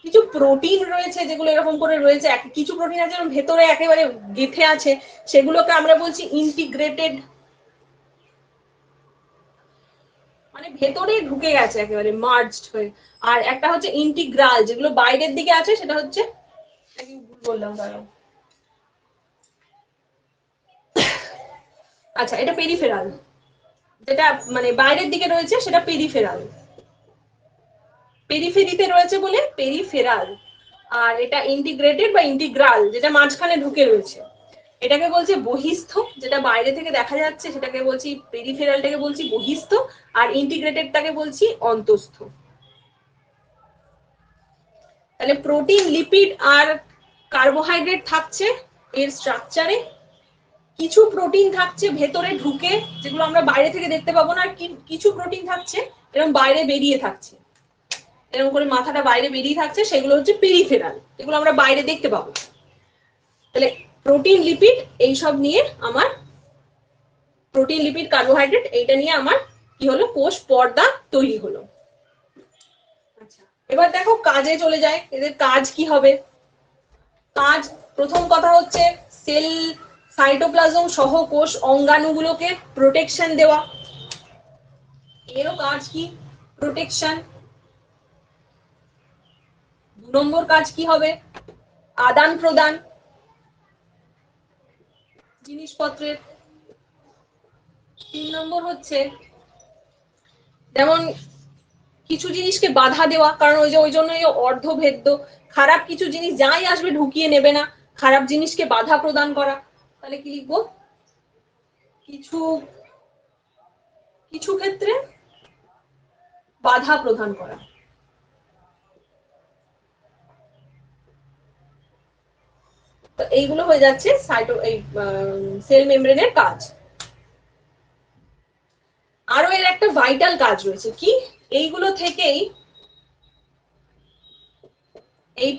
কিছু প্রোটিন রয়েছে, যেগুলো এরকম করে রয়েছে, কিছু প্রোটিন আছে ভেতরে একেবারে গেঁথে আছে, সেগুলোকে আমরা বলছি ইন্টিগ্রেটেড, মানে ভেতরে ঢুকে গেছে একেবারে মার্জড হয়ে। আর একটা হচ্ছে ইন্টিগ্রাল, যেগুলো বাইরের দিকে আছে, সেটা হচ্ছে বললাম দাঁড়াও, আচ্ছা এটা পেরিফেরাল, যেটা মানে বাইরের দিকে রয়েছে সেটা পেরিফেরাল, পেরিফেরিতে রয়েছে বলে পেরিফেরাল। আর এটা ইন্টিগ্রেটেড বা ইন্টিগ্রাল, যেটা মাঝখানে ঢুকে রয়েছে, এটাকে বলছে বহিস্থ, যেটা বাইরে থেকে দেখা যাচ্ছে সেটাকে বলছি পেরিফেরালটাকে বলছি বহিস্থ, আর ইন্টিগ্রেটেডটাকে বলছি অন্তস্থ। তাহলে প্রোটিন, লিপিড আর কার্বোহাইড্রেট থাকছে এর স্ট্রাকচারে, কিছু প্রোটিন থাকছে ভেতরে ঢুকে, যেগুলো আমরা বাইরে থেকে দেখতে পাবো না, আর কিছু প্রোটিন থাকছে এরকম বাইরে বেরিয়ে থাকছে, এরকম করে মাথাটা বাইরে বেরিয়ে থাকছে, সেগুলো হচ্ছে পেরিফেরাল, এগুলো আমরা বাইরে দেখতে পাবো। তাহলে প্রোটিন, লিপিড এইসব নিয়ে আমার, প্রোটিন, লিপিড, কার্বোহাইড্রেট, এইটা নিয়ে আমার কি হলো, কোষ পর্দা তৈরি হলো। আচ্ছা, এবার দেখো কাজে চলে যায়, এদের কাজ কি হবে। কাজ, প্রথম কথা হচ্ছে সেল সাইটোপ্লাজম সহ কোষ অঙ্গাণুগুলোকে প্রোটেকশন দেওয়া, এরও কাজ কি, প্রোটেকশন। 2 নম্বর কাজ কি হবে, আদান প্রদান জিনিসপত্রের। 3 নম্বর হচ্ছে যেমন কিছু জিনিসকে বাধা দেওয়া, কারণ ওই জন্য অর্ধভেদ্য, খারাপ কিছু জিনিস যাই আসবে ঢুকিয়ে নেবে না, খারাপ জিনিসকে বাধা প্রদান করা। তাহলে কি লিখবো, কিছু ক্ষেত্রে বাধা প্রদান করা। তো এইগুলো হয়ে যাচ্ছে সেল মেমব্রেনের কাজ। আরো এর একটা ভাইটাল কাজ রয়েছে, কি, এইগুলো থেকেই এই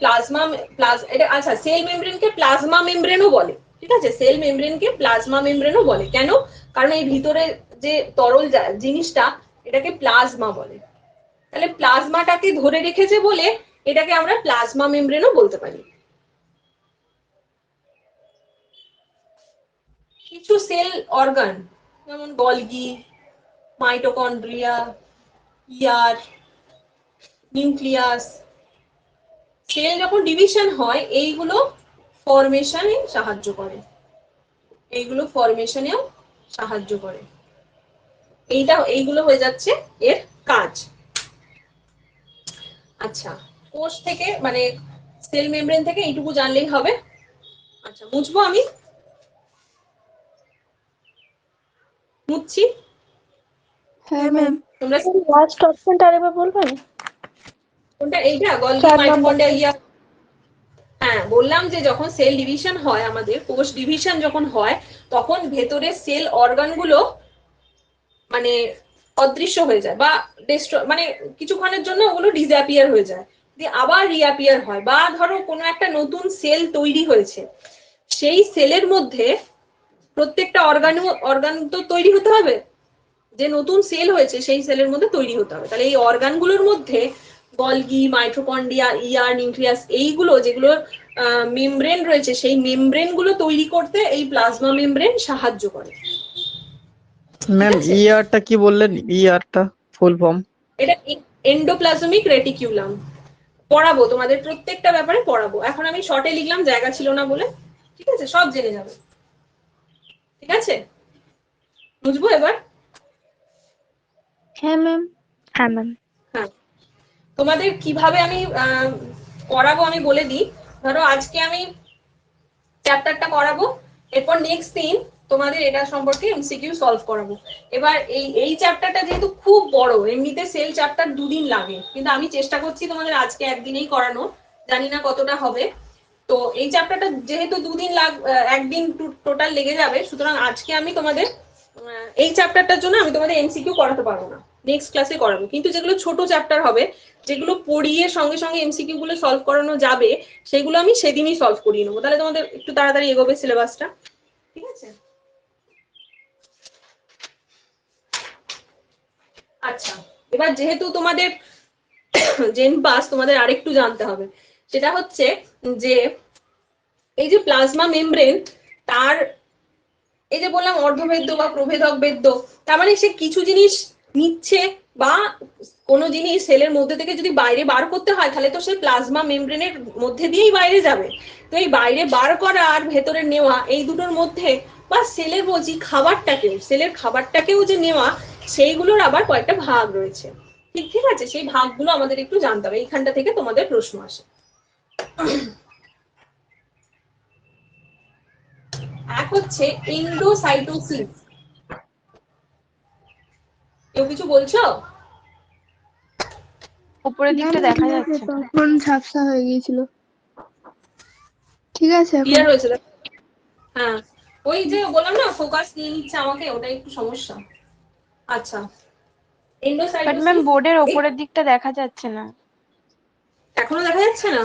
এটা আচ্ছা, সেল মেমব্রেনকে প্লাজমা মেমব্রেনও বলে, ঠিক আছে, সেল মেমব্রেনকে প্লাজমা মেমব্রেনও বলে। কেন? কারণ এই ভিতরে যে তরল জিনিসটা এটাকে প্লাজমা বলে। তাহলে প্লাজমাটাকে ধরে রেখেছে বলে এটাকে আমরা প্লাজমা মেমব্রেনও বলতে পারি। কিছু সেল অর্গান যেমন গলগি, মাইটোকন্ড্রিয়া, ইয়ার, নিউক্লিয়াস, সেল যখন ডিভিশন হয় এইগুলো ফরমেশনে সাহায্য করে, এইগুলো ফরমেশনেও সাহায্য করে। এইগুলো হয়ে যাচ্ছে এর কাজ। আচ্ছা, কোষ থেকে মানে সেল মেমব্রেন থেকে এইটুকু জানলেই হবে। আচ্ছা, মুছবো আমি, মুছছি। হ্যাঁ ম্যাম। তোমরা লাস্ট অপশনটা আরেকবার বলবেন? কোনটা? এইটা গলগি, 4 নম্বর। মাইটোকন্ড্রিয়া, ইয়া। হ্যাঁ, বললাম যে যখন সেল ডিভিশন হয়, আমাদের কোষ ডিভিশন যখন হয়, তখন ভেতরে সেল অর্গানগুলো মানে অদৃশ্য হয়ে যায় বা মানে কিছুক্ষণের জন্য ওগুলো ডিসঅ্যাপিয়ার হয়ে যায়, দিয়ে আবার রিঅ্যাপিয়ার হয়। বা ধরো কোনো একটা নতুন সেল তৈরি হয়েছে, সেই সেলের মধ্যে প্রত্যেকটা অর্গান তো তৈরি হতে হবে, যে নতুন সেল হয়েছে সেই সেলের মধ্যে তৈরি হতে হবে। তাহলে এই অর্গানগুলোর মধ্যে গলগি, মাইটোকন্ড্রিয়া, ইয়ার, নিউক্লিয়াস, এইগুলো যেগুলো মেমব্রেন রয়েছে, সেই মেমব্রেন গুলো তৈরি করতে এই প্লাজমা মেমব্রেন সাহায্য করে। ম্যাম আছে? ইয়ারটা কি বললেন? ইয়ারটা ফুল ফর্ম? এটা এন্ডোপ্লাজমিক রেটিকুলাম। পড়াবো তোমাদের, প্রত্যেকটা ব্যাপারে পড়াবো। এখন আমি শর্টে লিখলাম, জায়গা ছিল না বলে। ঠিক আছে, সব জেনে যাবে। ঠিক আছে, বুঝবো এবার? হ্যাঁ ম্যাম। হ্যাঁ ম্যাম। হ্যাঁ, তোমাদের কিভাবে আমি করাবো আমি বলে দিই। ধরো আজকে আমি চ্যাপ্টারটা করাবো, এরপর নেক্সট দিন তোমাদের এটা সম্পর্কে এমসিকিউ সলভ করাবো। এবার এই চ্যাপ্টারটা যেহেতু খুব বড়, এমনিতে সেল চ্যাপ্টার 2 দিন লাগে, কিন্তু আমি চেষ্টা করছি তোমাদের আজকে একদিনেই করানো, জানি না কতটা হবে। তো এই চ্যাপ্টারটা যেহেতু 2 দিন একদিন টোটাল লেগে যাবে, সুতরাং আজকে আমি তোমাদের এই চ্যাপ্টারটার জন্য আমি তোমাদের এমসিকিউ করাতে পারবো না, নেক্সট ক্লাসে করাবো। কিন্তু যেগুলো ছোট চ্যাপ্টার হবে, যেগুলো পড়িয়ে সঙ্গে সঙ্গে এমসিকিউ গুলো সলভ করানো যাবে, সেগুলো আমি সেদিনই সলভ করিয়ে নেবো। তাহলে তোমাদের একটু তাড়াতাড়ি এগোবে সিলেবাসটা। ঠিক আছে? আচ্ছা, এবার যেহেতু তোমাদের জেন পাস, তোমাদের আরেকটু জানতে হবে। সেটা হচ্ছে যে এই যে প্লাজমা মেমব্রেন, তার এই যে বললাম অর্ধভেদ্য বা প্রভেদক বেদ্য, তার মানে সে কিছু জিনিস নিচ্ছে বা কোনো জিনিস সেলের মধ্যে থেকে যদি বাইরে বার করতে হয়, তাহলে তো সে প্লাজমা মেমব্রেনের মধ্যে দিয়েই বাইরে যাবে। তো এই বাইরে বার করা আর ভেতরে নেওয়া, এই দুটোর মধ্যে বা সেলের বলছি সেলের খাবারটাকেও যে নেওয়া, সেইগুলোর আবার কয়েকটা ভাগ রয়েছে। ঠিক আছে, সেই ভাগগুলো আমাদের একটু জানতে হবে। এইখানটা থেকে তোমাদের প্রশ্ন আসে। এক হচ্ছে এন্ডোসাইটোসিস। কেউ কিছু বলছো? উপরের দিকটা দেখা যাচ্ছে না। তখন ঝাপসা হয়ে গিয়েছিল। ঠিক আছে এখন? ক্লিয়ার হয়েছে? হ্যাঁ, ওই যে বললাম না, ফোকাস নিয়ে নিচ্ছে আমাকে, ওটাই একটু সমস্যা। আচ্ছা, বাট এন্ডোসাইটোসিস ম্যাম বোর্ডের উপরের দিকটা দেখা যাচ্ছে না। এখনো দেখা যাচ্ছে না?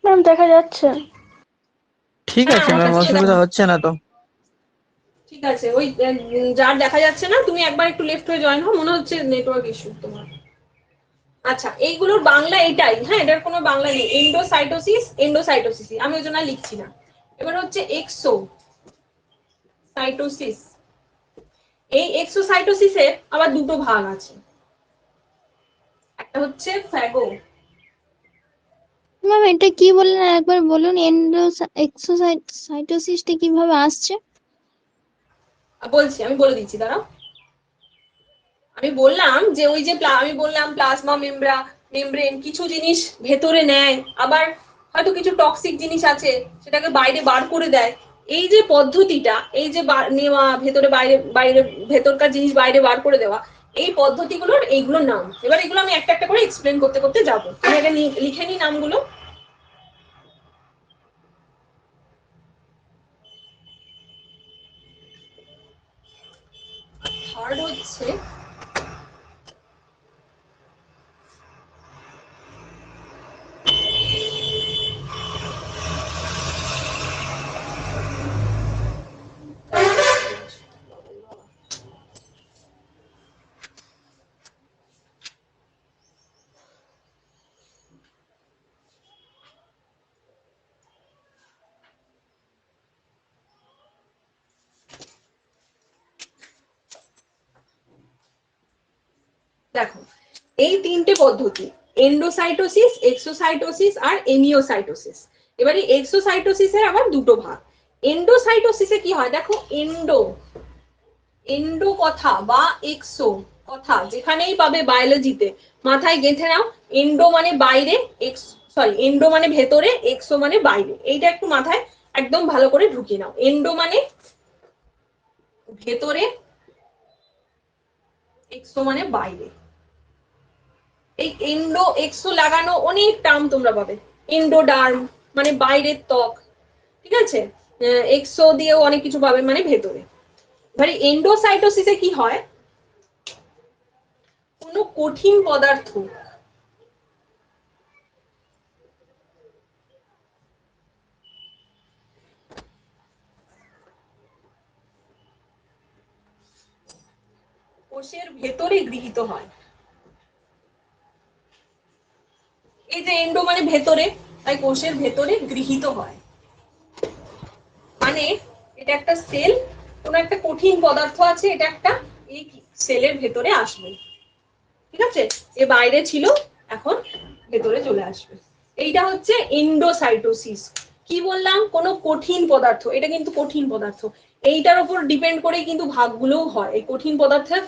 ম্যাম দেখা যাচ্ছে। ঠিক হ্যাঁ, আছে আমার ম্যাম, কাছে অসুবিধা হচ্ছে না তো। ঠিক আছে। ওই যার দেখা যাচ্ছে না, তুমি একবার একটু লেফট হয়ে জয়েন হও, মনে হচ্ছে নেটওয়ার্ক ইস্যু তোমার। আচ্ছা, এইগুলোর বাংলা এটাই। হ্যাঁ, এটার কোনো বাংলা নেই। এন্ডোসাইটোসিস আমি ওই জন্য লিখছি না। এবার হচ্ছে এক্সোসাইটোসিস। এই এক্সোসাইটোসিসের আবার দুটো ভাগ আছে, একটা হচ্ছে ফ্যাগো। ম্যাম এটা কি বললেন একবার বলুন, এক্সোসাইটোসিসটা কিভাবে আসছে? বলছি, আমি বলে দিচ্ছি, দাঁড়াও। আমি বললাম যে ওই যে আমি বললাম প্লাজমা মেমব্রেন কিছু জিনিস ভেতরে নেয়, আবার হয়তো কিছু টক্সিক জিনিস আছে সেটাকে বাইরে বার করে দেয়। এই যে পদ্ধতিটা, এই যে নেওয়া, ভেতরে বাইরে বাইরে ভেতরকার জিনিস বাইরে বার করে দেওয়া, এই পদ্ধতিগুলোর এইগুলোর নাম। এবার এগুলো আমি একটা একটা করে এক্সপ্লেন করতে করতে যাবো। আমি আগে লিখে নিই নামগুলো। থার্ড হচ্ছে এই তিনটে পদ্ধতি, এন্ডোসাইটোসিস, এক্সোসাইটোসিস আর এমিওসাইটোসিস। এবারে এক্সোসাইটোসিসের আবার দুটো ভাগ। এন্ডোসাইটোসিসে কি হয় দেখো, এন্ডো কথা বা এক্সো কথা যেখানেই পাবে বায়োলজিতে মাথায় গেঁথে নাও। এন্ডো মানে বাইরে, এন্ডো মানে ভেতরে, এক্সো মানে বাইরে। এইটা একটু মাথায় একদম ভালো করে ঢুকিয়ে নাও। এন্ডো মানে ভেতরে, এক্সো মানে বাইরে। এই এন্ডো এক্সো লাগানো অনেক টার্ম তোমরা পাবে। এন্ডোডার্ম মানে বাইরের ত্বক, ঠিক আছে, এক্সো দিয়েও অনেক কিছু পাবে মানে ভেতরে। এবারে এন্ডোসাইটোসিসে কি হয়, কোনো কঠিন পদার্থ কোষের ভেতরে গৃহীত হয়। এই যে এন্ডো মানে ভেতরে, তাই কোষের ভেতরে গৃহীত হয়। মানে এটা একটা সেল, কোনো একটা কঠিন পদার্থ আছে, এটা একটা এই সেলের ভেতরে আসবে, ঠিক আছে, এ বাইরে ছিল এখন ভেতরে চলে আসবে। এইটা হচ্ছে এন্ডোসাইটোসিস। কি বললাম, কোনো কঠিন পদার্থ, এটা কিন্তু কঠিন পদার্থ, এইটার উপর ডিপেন্ড করে কিন্তু ভাগগুলোও হয়। এই কঠিন পদার্থের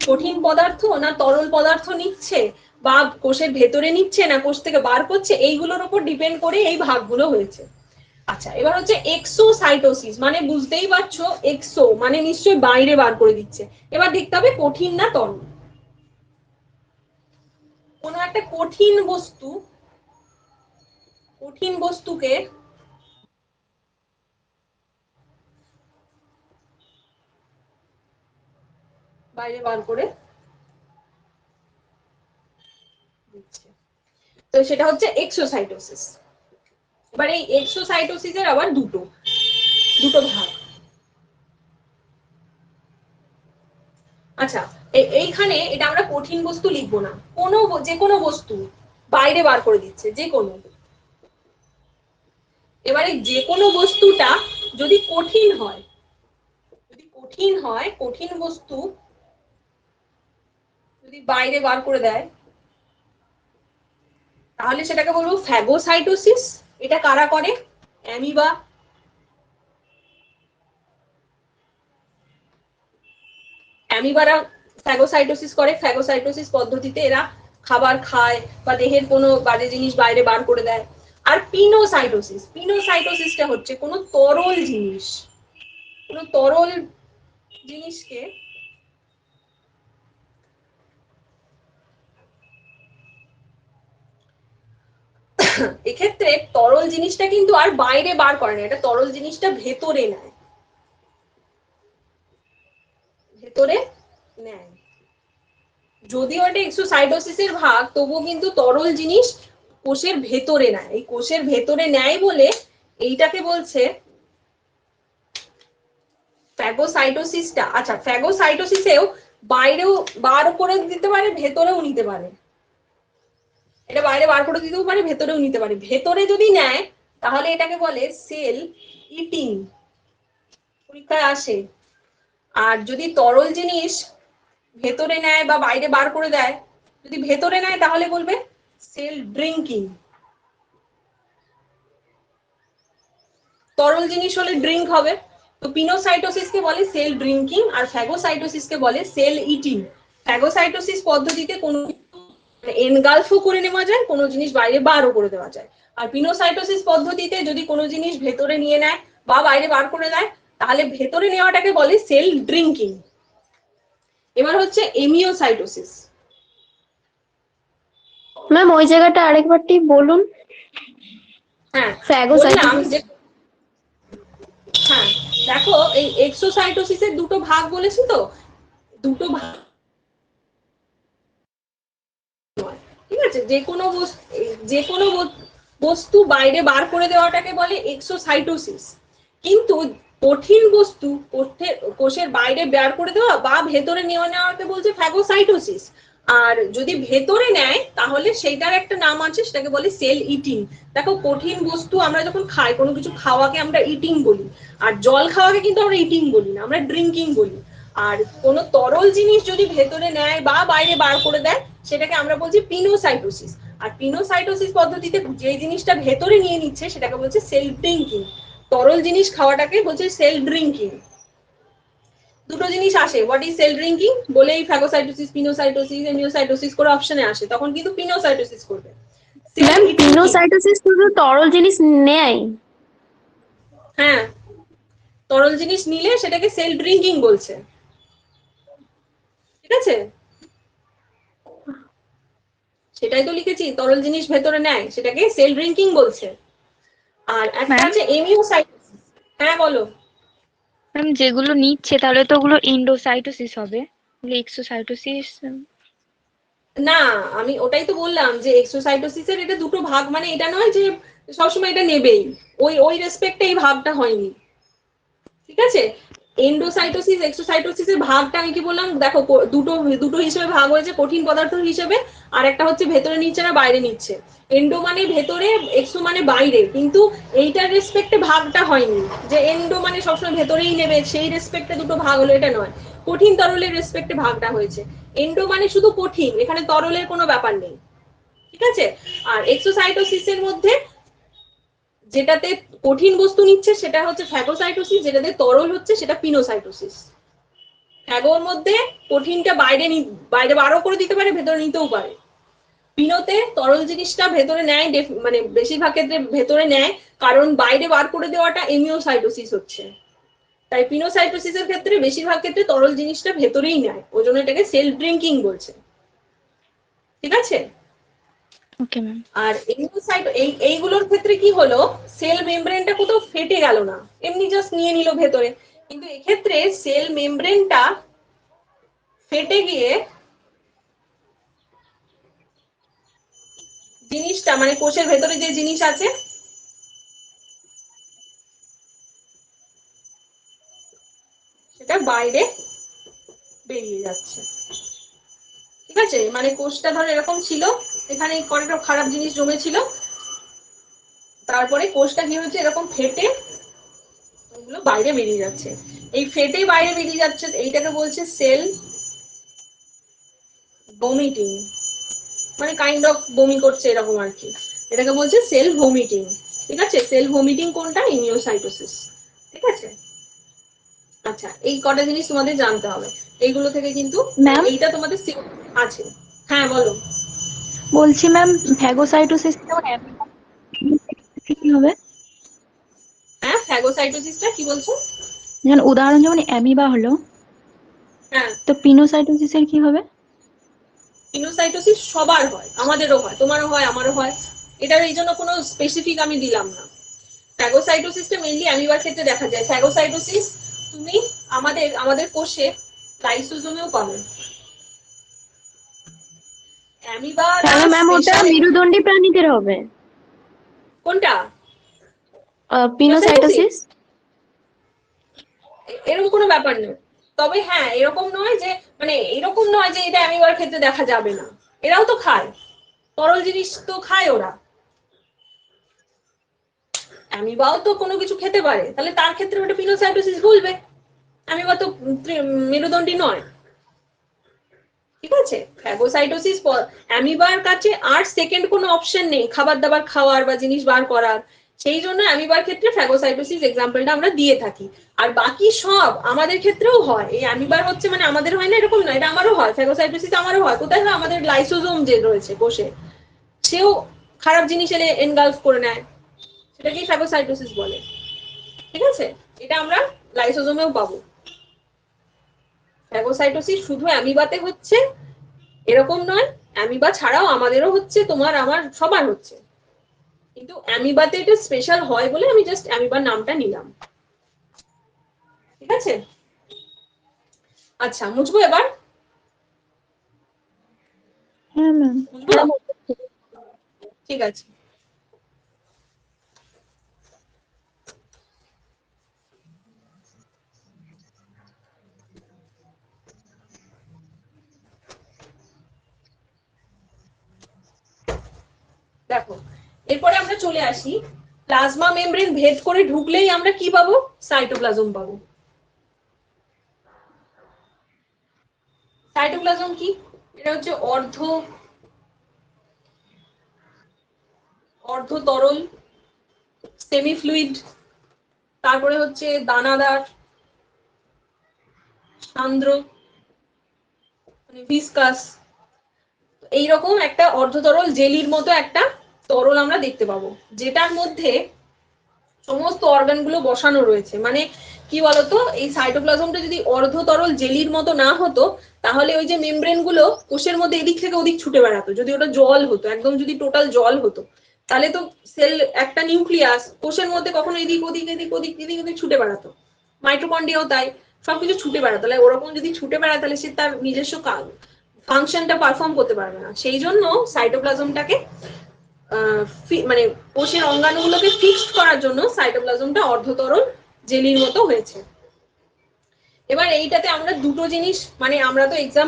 কঠিন পদার্থ না তরল পদার্থ নিচ্ছে, বা কোষের ভেতরে নিচ্ছে না কোষ থেকে বার করছে, এইগুলোর উপর ডিপেন্ড করে এই ভাগগুলো হয়েছে। আচ্ছা, এবার হচ্ছে এক্সোসাইটোসিস, মানে বুঝতেই পারছো, এক্সো মানে নিশ্চয়ই বাইরে বার করে দিচ্ছে। এবার দেখতে হবে কঠিন না তরল। কোনো একটা কঠিন বস্তুকে বাইরে বার করে দিচ্ছে, তো সেটা হচ্ছে এক্সোসাইটোসিস। এবার এই এক্সোসাইটোসিসের আবার দুটো ভাগ। আচ্ছা, এইখানে এটা আমরা কঠিন বস্তু লিখবো না, যে কোনো বস্তু বাইরে বার করে দিচ্ছে, যে কোনো। এবারে যে কোনো বস্তুটা যদি কঠিন হয়, কঠিন বস্তু যদি বাইরে বার করে দেয়, তাহলে সেটাকে বলবো ফ্যাগোসাইটোসিস। এটা কারা করে, অ্যামিবা, অ্যামিবারা ফ্যাগোসাইটোসিস করে। ফ্যাগোসাইটোসিস পদ্ধতিতে এরা খাবার খায় বা দেহের কোনো বাজে জিনিস বাইরে বার করে দেয়। আর পিনোসাইটোসিসটা হচ্ছে কোনো তরল জিনিসকে এক্ষেত্রে তরল জিনিসটা কিন্তু আর বাইরে বার করে না, এটা তরল জিনিসটা ভেতরে নেয়, যদিও এটা এক্সোসাইটোসিসের ভাগ, তবুও কিন্তু তরল জিনিস কোষের ভেতরে নেয়। এই কোষের ভেতরে নেয় বলে এইটাকে বলছে ফ্যাগোসাইটোসিসটা। আচ্ছা, ফ্যাগোসাইটোসিসেও বাইরেও বার করে দিতে পারে, ভেতরেও নিতে পারে। এটা বাইরে বার করে দিতেও পারে, ভেতরেও নিতে পারে। ভেতরে যদি নেয় তাহলে এটাকে বলে সেল ইটিং, পরীক্ষায় আসে। আর যদি তরল জিনিস ভেতরে নেয় বা বাইরে বার করে দেয়, যদি ভেতরে নেয় তাহলে বলবে সেল ড্রিঙ্কিং। তরল জিনিস হলে ড্রিঙ্ক হবে। তো পিনোসাইটোসিসকে বলে সেল ড্রিঙ্কিং, আর ফ্যাগোসাইটোসিসকে বলে সেল ইটিং। ফ্যাগোসাইটোসিস পদ্ধতিতে কোনো এনগালফও করে নেওয়া যায়, কোনো জিনিস বাইরে বারও করে দেওয়া যায়। আর পিনোসাইটোসিস পদ্ধতিতে যদি কোনো জিনিস ভেতরে নিয়ে নেয় বা বাইরে বার করে দেয়, তাহলে ভেতরে নেওয়াটাকে বলে সেল ড্রিঙ্কিং। এবার হচ্ছে এমিওসাইটোসিস। ম্যাম ওই জায়গাটা আরেকবারটি বলুন। হ্যাঁ, ফ্যাগোসাইটোসিস। হ্যাঁ দেখো, এই এক্সোসাইটোসিসের দুটো ভাগ বলেছি তো, দুটো ভাগ, ঠিক আছে, যে কোনো বস্তু বাইরে বার করে দেওয়াটাকে বলে এক্সোসাইটোসিস। কিন্তু কঠিন বস্তু কোষের বাইরে বের করে দেওয়া বা ভেতরে নেওয়াকে বলছে ফ্যাগোসাইটোসিস। আর যদি ভেতরে নেয় তাহলে সেইটার একটা নাম আছে, সেটাকে বলে সেল ইটিং। দেখো, কঠিন বস্তু আমরা যখন খাই, কোনো কিছু খাওয়াকে আমরা ইটিং বলি, আর জল খাওয়াকে কিন্তু আমরা ইটিং বলি না, আমরা ড্রিঙ্কিং বলি। আর কোনো তরল জিনিস যদি ভেতরে নেয় বা বাইরে বার করে দেয় সেটাকে আমরা বলছি পিনোসাইটোসিস। আর পিনোসাইটোসিস পদ্ধতিতে যে জিনিসটা ভেতরে নিয়ে নিচ্ছে সেটাকে বলছে সেলফ ড্রিঙ্কিং। তরল জিনিস খাওয়াটাকে বলছে সেলফ ড্রিঙ্কিং। দুটো জিনিস আসে, হোয়াট ইজ সেল ড্রিঙ্কিং বলেই ফ্যাগোসাইটোসিস, পিনোসাইটোসিস, এমিওসাইটোসিস করে অপশনে আসে, তখন কিন্তু পিনোসাইটোসিস করবে। ম্যাম পিনোসাইটোসিস শুধু তরল জিনিস নেয়? হ্যাঁ, তরল জিনিস নিলে সেটাকে সেল ড্রিঙ্কিং বলছে। ঠিক আছে, সেটাই তো লিখেছি, তরল জিনিস ভেতরে নেয় সেটাকে সেল ড্রিঙ্কিং বলছে। আর একটা আছে এমিওসাইটোসিস। হ্যাঁ বলো। ম্যাম যেগুলো নিচ্ছে তাহলে তো ওগুলো এন্ডোসাইটোসিস হবে, এক্সোসাইটোসিস। না, আমি ওটাই তো বললাম যে এক্সোসাইটোসিসের এটা দুটো ভাগ, মানে এটা নয় যে সবসময় এটা নেবেই, ওই ওই রেসপেক্টে এই ভাগটা হয়নি। ঠিক আছে, এন্ডোসাইটোসিস এক্সোসাইটোসিসের ভাগটা আমি কি বললাম দেখো, দুটো দুটো হিসেবে ভাগ হয়েছে, কঠিন পদার্থ হিসেবে, আর একটা হচ্ছে ভেতরে নিচ্ছে না বাইরে নিচ্ছে। এন্ডো মানে ভেতরে, এক্সো মানে বাইরে, কিন্তু এইটার রেসপেক্টে ভাগটা হয়নি যে এন্ডো মানে সবসময় ভেতরেই নেবে, সেই রেসপেক্টে দুটো ভাগ হলো, এটা নয়। কঠিন তরলের রেসপেক্টে ভাগটা হয়েছে। এন্ডো মানে শুধু কঠিন, এখানে তরলের কোনো ব্যাপার নেই। ঠিক আছে, আর এক্সোসাইটোসিসের মধ্যে যেটাতে কঠিন বস্তু নিচ্ছে সেটা হচ্ছে ফ্যাগোসাইটোসিস, যেটাতে তরল হচ্ছে সেটা পিনোসাইটোসিস। ফ্যাগোর মধ্যে কঠিনটা বাইরে বাইরে বারও করে দিতে পারে, ভেতরে নিতেও পারে। পিনোতে তরল জিনিসটা ভেতরে নেয়, মানে বেশিরভাগ ক্ষেত্রে ভেতরে নেয়, কারণ বাইরে বার করে দেওয়াটা এমিওসাইটোসিস হচ্ছে। তাই পিনোসাইটোসিসের ক্ষেত্রে বেশিরভাগ ক্ষেত্রে তরল জিনিসটা ভেতরেই নেয়, ওই জন্য এটাকে সেলফ ড্রিঙ্কিং বলছে। ঠিক আছে, ওকে ম্যাম। আর এইগুলোর ক্ষেত্রে কি হলো, সেল মেমব্রেনটা কোথাও ফেটে গেল না, এমনি জাস্ট নিয়ে নিল ভেতরে। কিন্তু এক্ষেত্রে সেল মেমব্রেনটা ফেটে গিয়ে জিনিসটা, মানে কোষের ভেতরে যে জিনিস আছে সেটা বাইরে বেরিয়ে যাচ্ছে। ঠিক আছে, মানে কোষটা ধরো এরকম ছিল, এখানে কয়েকটা খারাপ জিনিস জমেছিল, তারপরে কোষটা কি হচ্ছে এরকম ফেটে ওগুলো বাইরে বেরিয়ে যাচ্ছে। এই ফেটে বাইরে বেরিয়ে যাচ্ছে এইটাকে বলছে সেল ভমিটিং, মানে কাইন্ড অফ বমি করছে এরকম আর কি, এটাকে বলছে সেল ভমিটিং। ঠিক আছে, সেল ভমিটিং কোনটা, ইমিওসাইটোসিস। ঠিক আছে, আচ্ছা এই কটা জিনিস তোমাদের জানতে হবে, এইগুলো থেকে কিন্তু ম্যাম এইটা তোমাদের আছে। হ্যাঁ বলো। বলছি ম্যাম ফ্যাগোসাইটোসিস কি হবে? হ্যাঁ, ফ্যাগোসাইটোসিসটা কি বলছো? যেমন উদাহরণ যেমন অ্যামিবা হলো, হ্যাঁ, তো পিনোসাইটোসিসের কি হবে? পিনোসাইটোসিস সবার হয়, আমাদেরও হয়, তোমারও হয়, আমারও হয়, এটার এই জন্য কোনো স্পেসিফিক আমি দিলাম না। ফ্যাগোসাইটোসিসটা মেইনলি অ্যামিবার ক্ষেত্রে দেখা যায়। ফ্যাগোসাইটোসিস তুমি আমাদের আমাদের কোষে লাইসোজোমেও পাবে। অ্যামিবা তাহলে ম্যাম ওটা মেরুদণ্ডী প্রাণীদের হবে কোনটা? পিনোসাইটোসিস? এরকম কোনো ব্যাপার নেই, তবে হ্যাঁ এরকম নয় যে, মানে এরকম নয় যে এটা অ্যামিবার ক্ষেত্রে দেখা যাবে না, এরাও তো খায়, তরল জিনিস তো খায় ওরা, অ্যামিবাও তো কোনো কিছু খেতে পারে, তাহলে তার ক্ষেত্রে ওটা পিনোসাইটোসিস বলবে। অ্যামিবা তো মেরুদণ্ডী নয়। ঠিক আছে, ফ্যাগোসাইটোসিস অ্যামিবার কাছে আর সেকেন্ড কোনো অপশন নেই খাবার দাবার খাওয়ার বা জিনিস বার করার, সেই জন্য অ্যামিবার ক্ষেত্রে ফ্যাগোসাইটোসিস এক্সাম্পলটা আমরা দিয়ে থাকি। আর বাকি সব আমাদের ক্ষেত্রেও হয়, এই অ্যামিবার হচ্ছে মানে আমাদের হয় না এরকম নয়, এটা আমারও হয়, ফ্যাগোসাইটোসিস আমারও হয়। কোথায় হয়, আমাদের লাইসোজোম যে রয়েছে কোষে, সেও খারাপ জিনিস এলে এনগালফ করে নেয়, সেটাকেই ফ্যাগোসাইটোসিস বলে। ঠিক আছে, এটা আমরা লাইসোজোমেও পাবো। ফ্যাগোসাইটোসিস শুধু অ্যামিবাতে হচ্ছে এরকম নয়, অ্যামিবা ছাড়াও আমাদেরও হচ্ছে, তোমার আমার সবার হচ্ছে, কিন্তু অ্যামিবাতে এটা স্পেশাল হয় বলে আমি জাস্ট অ্যামিবার নামটা নিলাম। ঠিক আছে, আচ্ছা মুছবো এবার। হ্যাঁ ম্যাম। মুছবো, ঠিক আছে। দেখো এরপরে আমরা চলে আসি, প্লাজমা মেমব্রেন ভেদ করে ঢুকলেই আমরা কি পাবো, সাইটোপ্লাজম পাবো। সাইটোপ্লাজম কি? এটা হচ্ছে অর্ধ তরল, সেমি ফ্লুইড, তারপরে হচ্ছে দানাদার, সান্দ্র মানে ভিসকাস, এইরকম একটা অর্ধতরল জেলির মতো একটা তরল আমরা দেখতে পাবো, যেটার মধ্যে সমস্ত অর্গানগুলো বসানো রয়েছে। মানে কি বলতো, এই সাইটোপ্লাজমটা যদি অর্ধতরল জেলির মতো না হতো, তাহলে ওই যে মেমব্রেন গুলো কোষের মধ্যে এদিক থেকে ওদিক ছুটে বেড়াতো। যদি ওটা জল হতো, একদম যদি টোটাল জল হতো, তাহলে তো সেল একটা নিউক্লিয়াস কোষের মধ্যে কখনো এদিক ওদিক এদিক ওদিক এদিক ওদিক ছুটে বেড়াতো। মাইটোকন্ড্রিয়াও তাই, সবকিছু ছুটে বেড়াতো। তাহলে ওরকম যদি ছুটে বেড়ায়, তাহলে সে তার নিজস্ব ফাংশনটা পারফর্ম করতে পারবে না। সেই জন্য সাইটোপ্লাজমটাকে মানে কোষের অঙ্গাণুগুলোকে ফিক্সড করার জন্য সাইটোপ্লাজমটা অর্ধতরল জেলির মতো হয়েছে। এবার এইটাতে আমরা দুটো জিনিস, মানে আমরা তো এক্সাম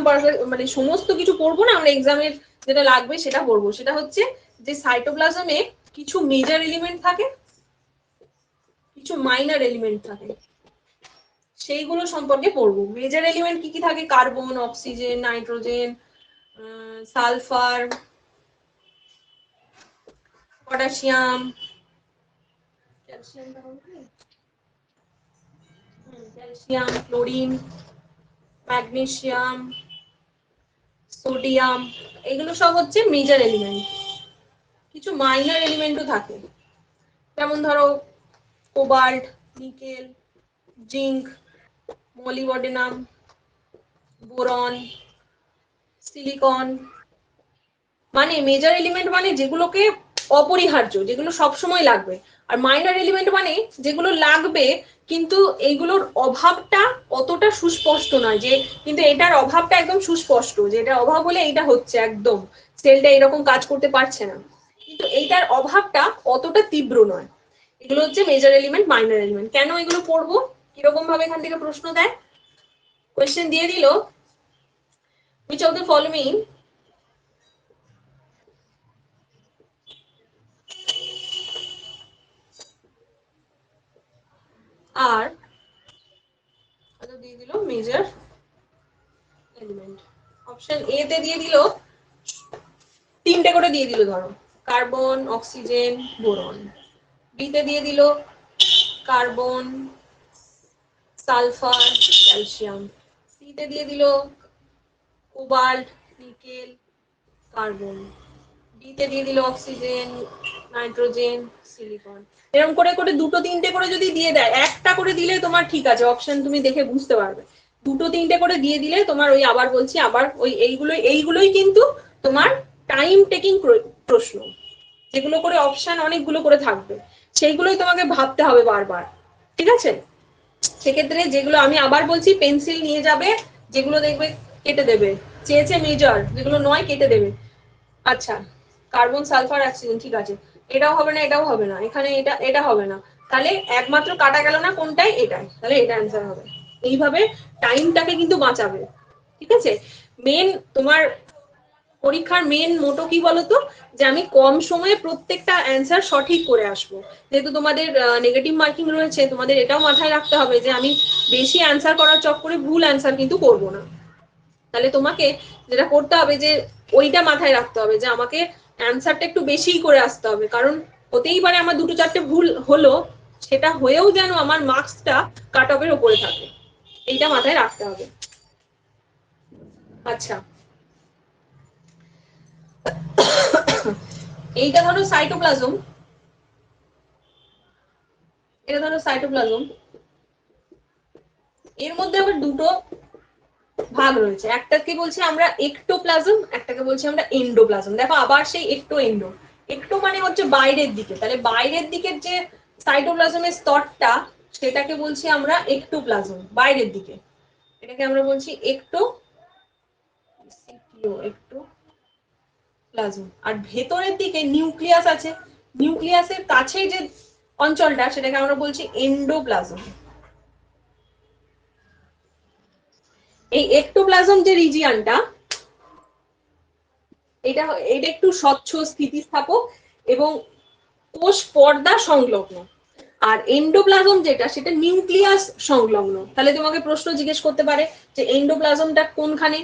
মানে সমস্ত কিছু পড়বো না, আমরা এক্সামের যেটা লাগবে সেটা পড়বো। সেটা হচ্ছে যে সাইটোপ্লাজমে কিছু মেজর এলিমেন্ট থাকে, কিছু মাইনর এলিমেন্ট থাকে, সেইগুলো সম্পর্কে পড়বো। মেজর এলিমেন্ট কি কি থাকে? Carbon, oxygen, nitrogen, sulphur, potassium, calcium, chlorine, magnesium, sodium, এগুলো সব হচ্ছে মেজর এলিমেন্ট। কিছু মাইনর এলিমেন্টও থাকে, যেমন ধরো cobalt, nickel, zinc, molybdenum, boron, silicon. মানে মেজর এলিমেন্ট মানে যেগুলোকে অপরিহার্য, যেগুলো সবসময় লাগবে। আর মাইনর এলিমেন্ট মানে যেগুলো লাগবে কিন্তু এইগুলোর অভাবটা অতটা সুস্পষ্ট নয়, যে কিন্তু এটার অভাবটা একদম সুস্পষ্ট, যে এটা অভাব হলে এইটা হচ্ছে, একদম সেলটা এরকম কাজ করতে পারছে না, কিন্তু এইটার অভাবটা অতটা তীব্র নয়। এগুলো হচ্ছে মেজর এলিমেন্ট, মাইনর এলিমেন্ট। কেন এগুলো পড়বো, কিরকম ভাবে এখান থেকে প্রশ্ন দেয়, কোয়েশ্চেন দিয়ে দিল, which of the following আর দিয়ে দিল মেজর এলিমেন্ট। অপশন এ তে দিয়ে দিল তিনটে করে দিয়ে দিল, ধরো কার্বন, অক্সিজেন, বোরন। বি তে দিয়ে দিল কার্বন, সালফার, ক্যালসিয়াম। সি তে দিয়ে দিল কোবাল্ট, নিকেল, কার্বন। ডি তে দিয়ে দিল অক্সিজেন, নাইট্রোজেন, সিলিকন। এরকম করে করে দুটো তিনটে করে যদি দিয়ে দেয়, একটা করে দিলে তোমার ঠিক আছে, অপশন তুমি দেখে বুঝতে পারবে। দুটো তিনটে করে দিয়ে দিলে তোমার ওই, আবার বলছি, আবার ওই এইগুলোই কিন্তু তোমার টাইম টেকিং প্রশ্ন, যেগুলো করে অপশন অনেকগুলো করে থাকবে, সেইগুলোই তোমাকে ভাবতে হবে বারবার। ঠিক আছে, সেক্ষেত্রে যেগুলো আমি আবার বলছি, পেন্সিল নিয়ে যাবে, যেগুলো দেখবে কেটে দেবে, চেয়েছে মেজর, যেগুলো নয় কেটে দেবে। আচ্ছা, কার্বন, সালফার, অক্সিজেন, ঠিক আছে, এটাও হবে না, এটাও হবে না, এখানে এটা হবে না, তাহলে একমাত্র কাটা গেল না কোনটাই, এটাই, তাহলে এটা অ্যান্সার হবে। এইভাবে টাইমটাকে কিন্তু বাঁচাবে। ঠিক আছে, মেন তোমার পরীক্ষার মেন মোটো কি বলতো, যে আমি কম সময়ে প্রত্যেকটা অ্যান্সার সঠিক করে আসবো। যেহেতু তোমাদের নেগেটিভ মার্কিং রয়েছে, তোমাদের এটাও মাথায় রাখতে হবে যে আমি বেশি অ্যান্সার করার চক্করে ভুল অ্যান্সার কিন্তু করবো না। তাহলে তোমাকে যেটা করতে হবে, যে ওইটা মাথায় রাখতে হবে যে আমাকে অ্যান্সারটা একটু বেশিই করে আসতে হবে, কারণ হতেই পারে আমার দুটো চারটে ভুল হলো, সেটা হয়েও যেন আমার মার্কসটা কাট অফের উপরে থাকে, এইটা মাথায় রাখতে হবে। আচ্ছা, এইটা ধরো সাইটোপ্লাজম, এটা ধরো সাইটোপ্লাজম, এর মধ্যে আবার দুটো ভাগ রয়েছে, একটাকে বলছি আমরা এক্টোপ্লাজম, একটাকে বলছি আমরা এন্ডোপ্লাজম। দেখো আবার সেই এন্ডো, একটো মানে হচ্ছে বাইরের দিকে, তাহলে বাইরের দিকের যে সাইটোপ্লাজমের স্তরটা, সেটাকে বলছি আমরা এক্টোপ্লাজম, বাইরের দিকে, এটাকে আমরা বলছি এক্টোপ্লাজম। আর ভেতরের দিকে নিউক্লিয়াস আছে, নিউক্লিয়াসের কাছে যে অঞ্চলটা, সেটাকে আমরা বলছি এন্ডোপ্লাজম। এই এক্টোপ্লাজম যে রিজিয়নটা, এটা একটু স্বচ্ছ, স্থিতিস্থাপক এবং কোষ পর্দা সংলগ্ন। আর এন্ডোপ্লাজম যেটা, সেটা নিউক্লিয়াস সংলগ্ন। তাহলে তোমাকে প্রশ্ন জিজ্ঞেস করতে পারে যে এন্ডোপ্লাজমটা কোনখানে,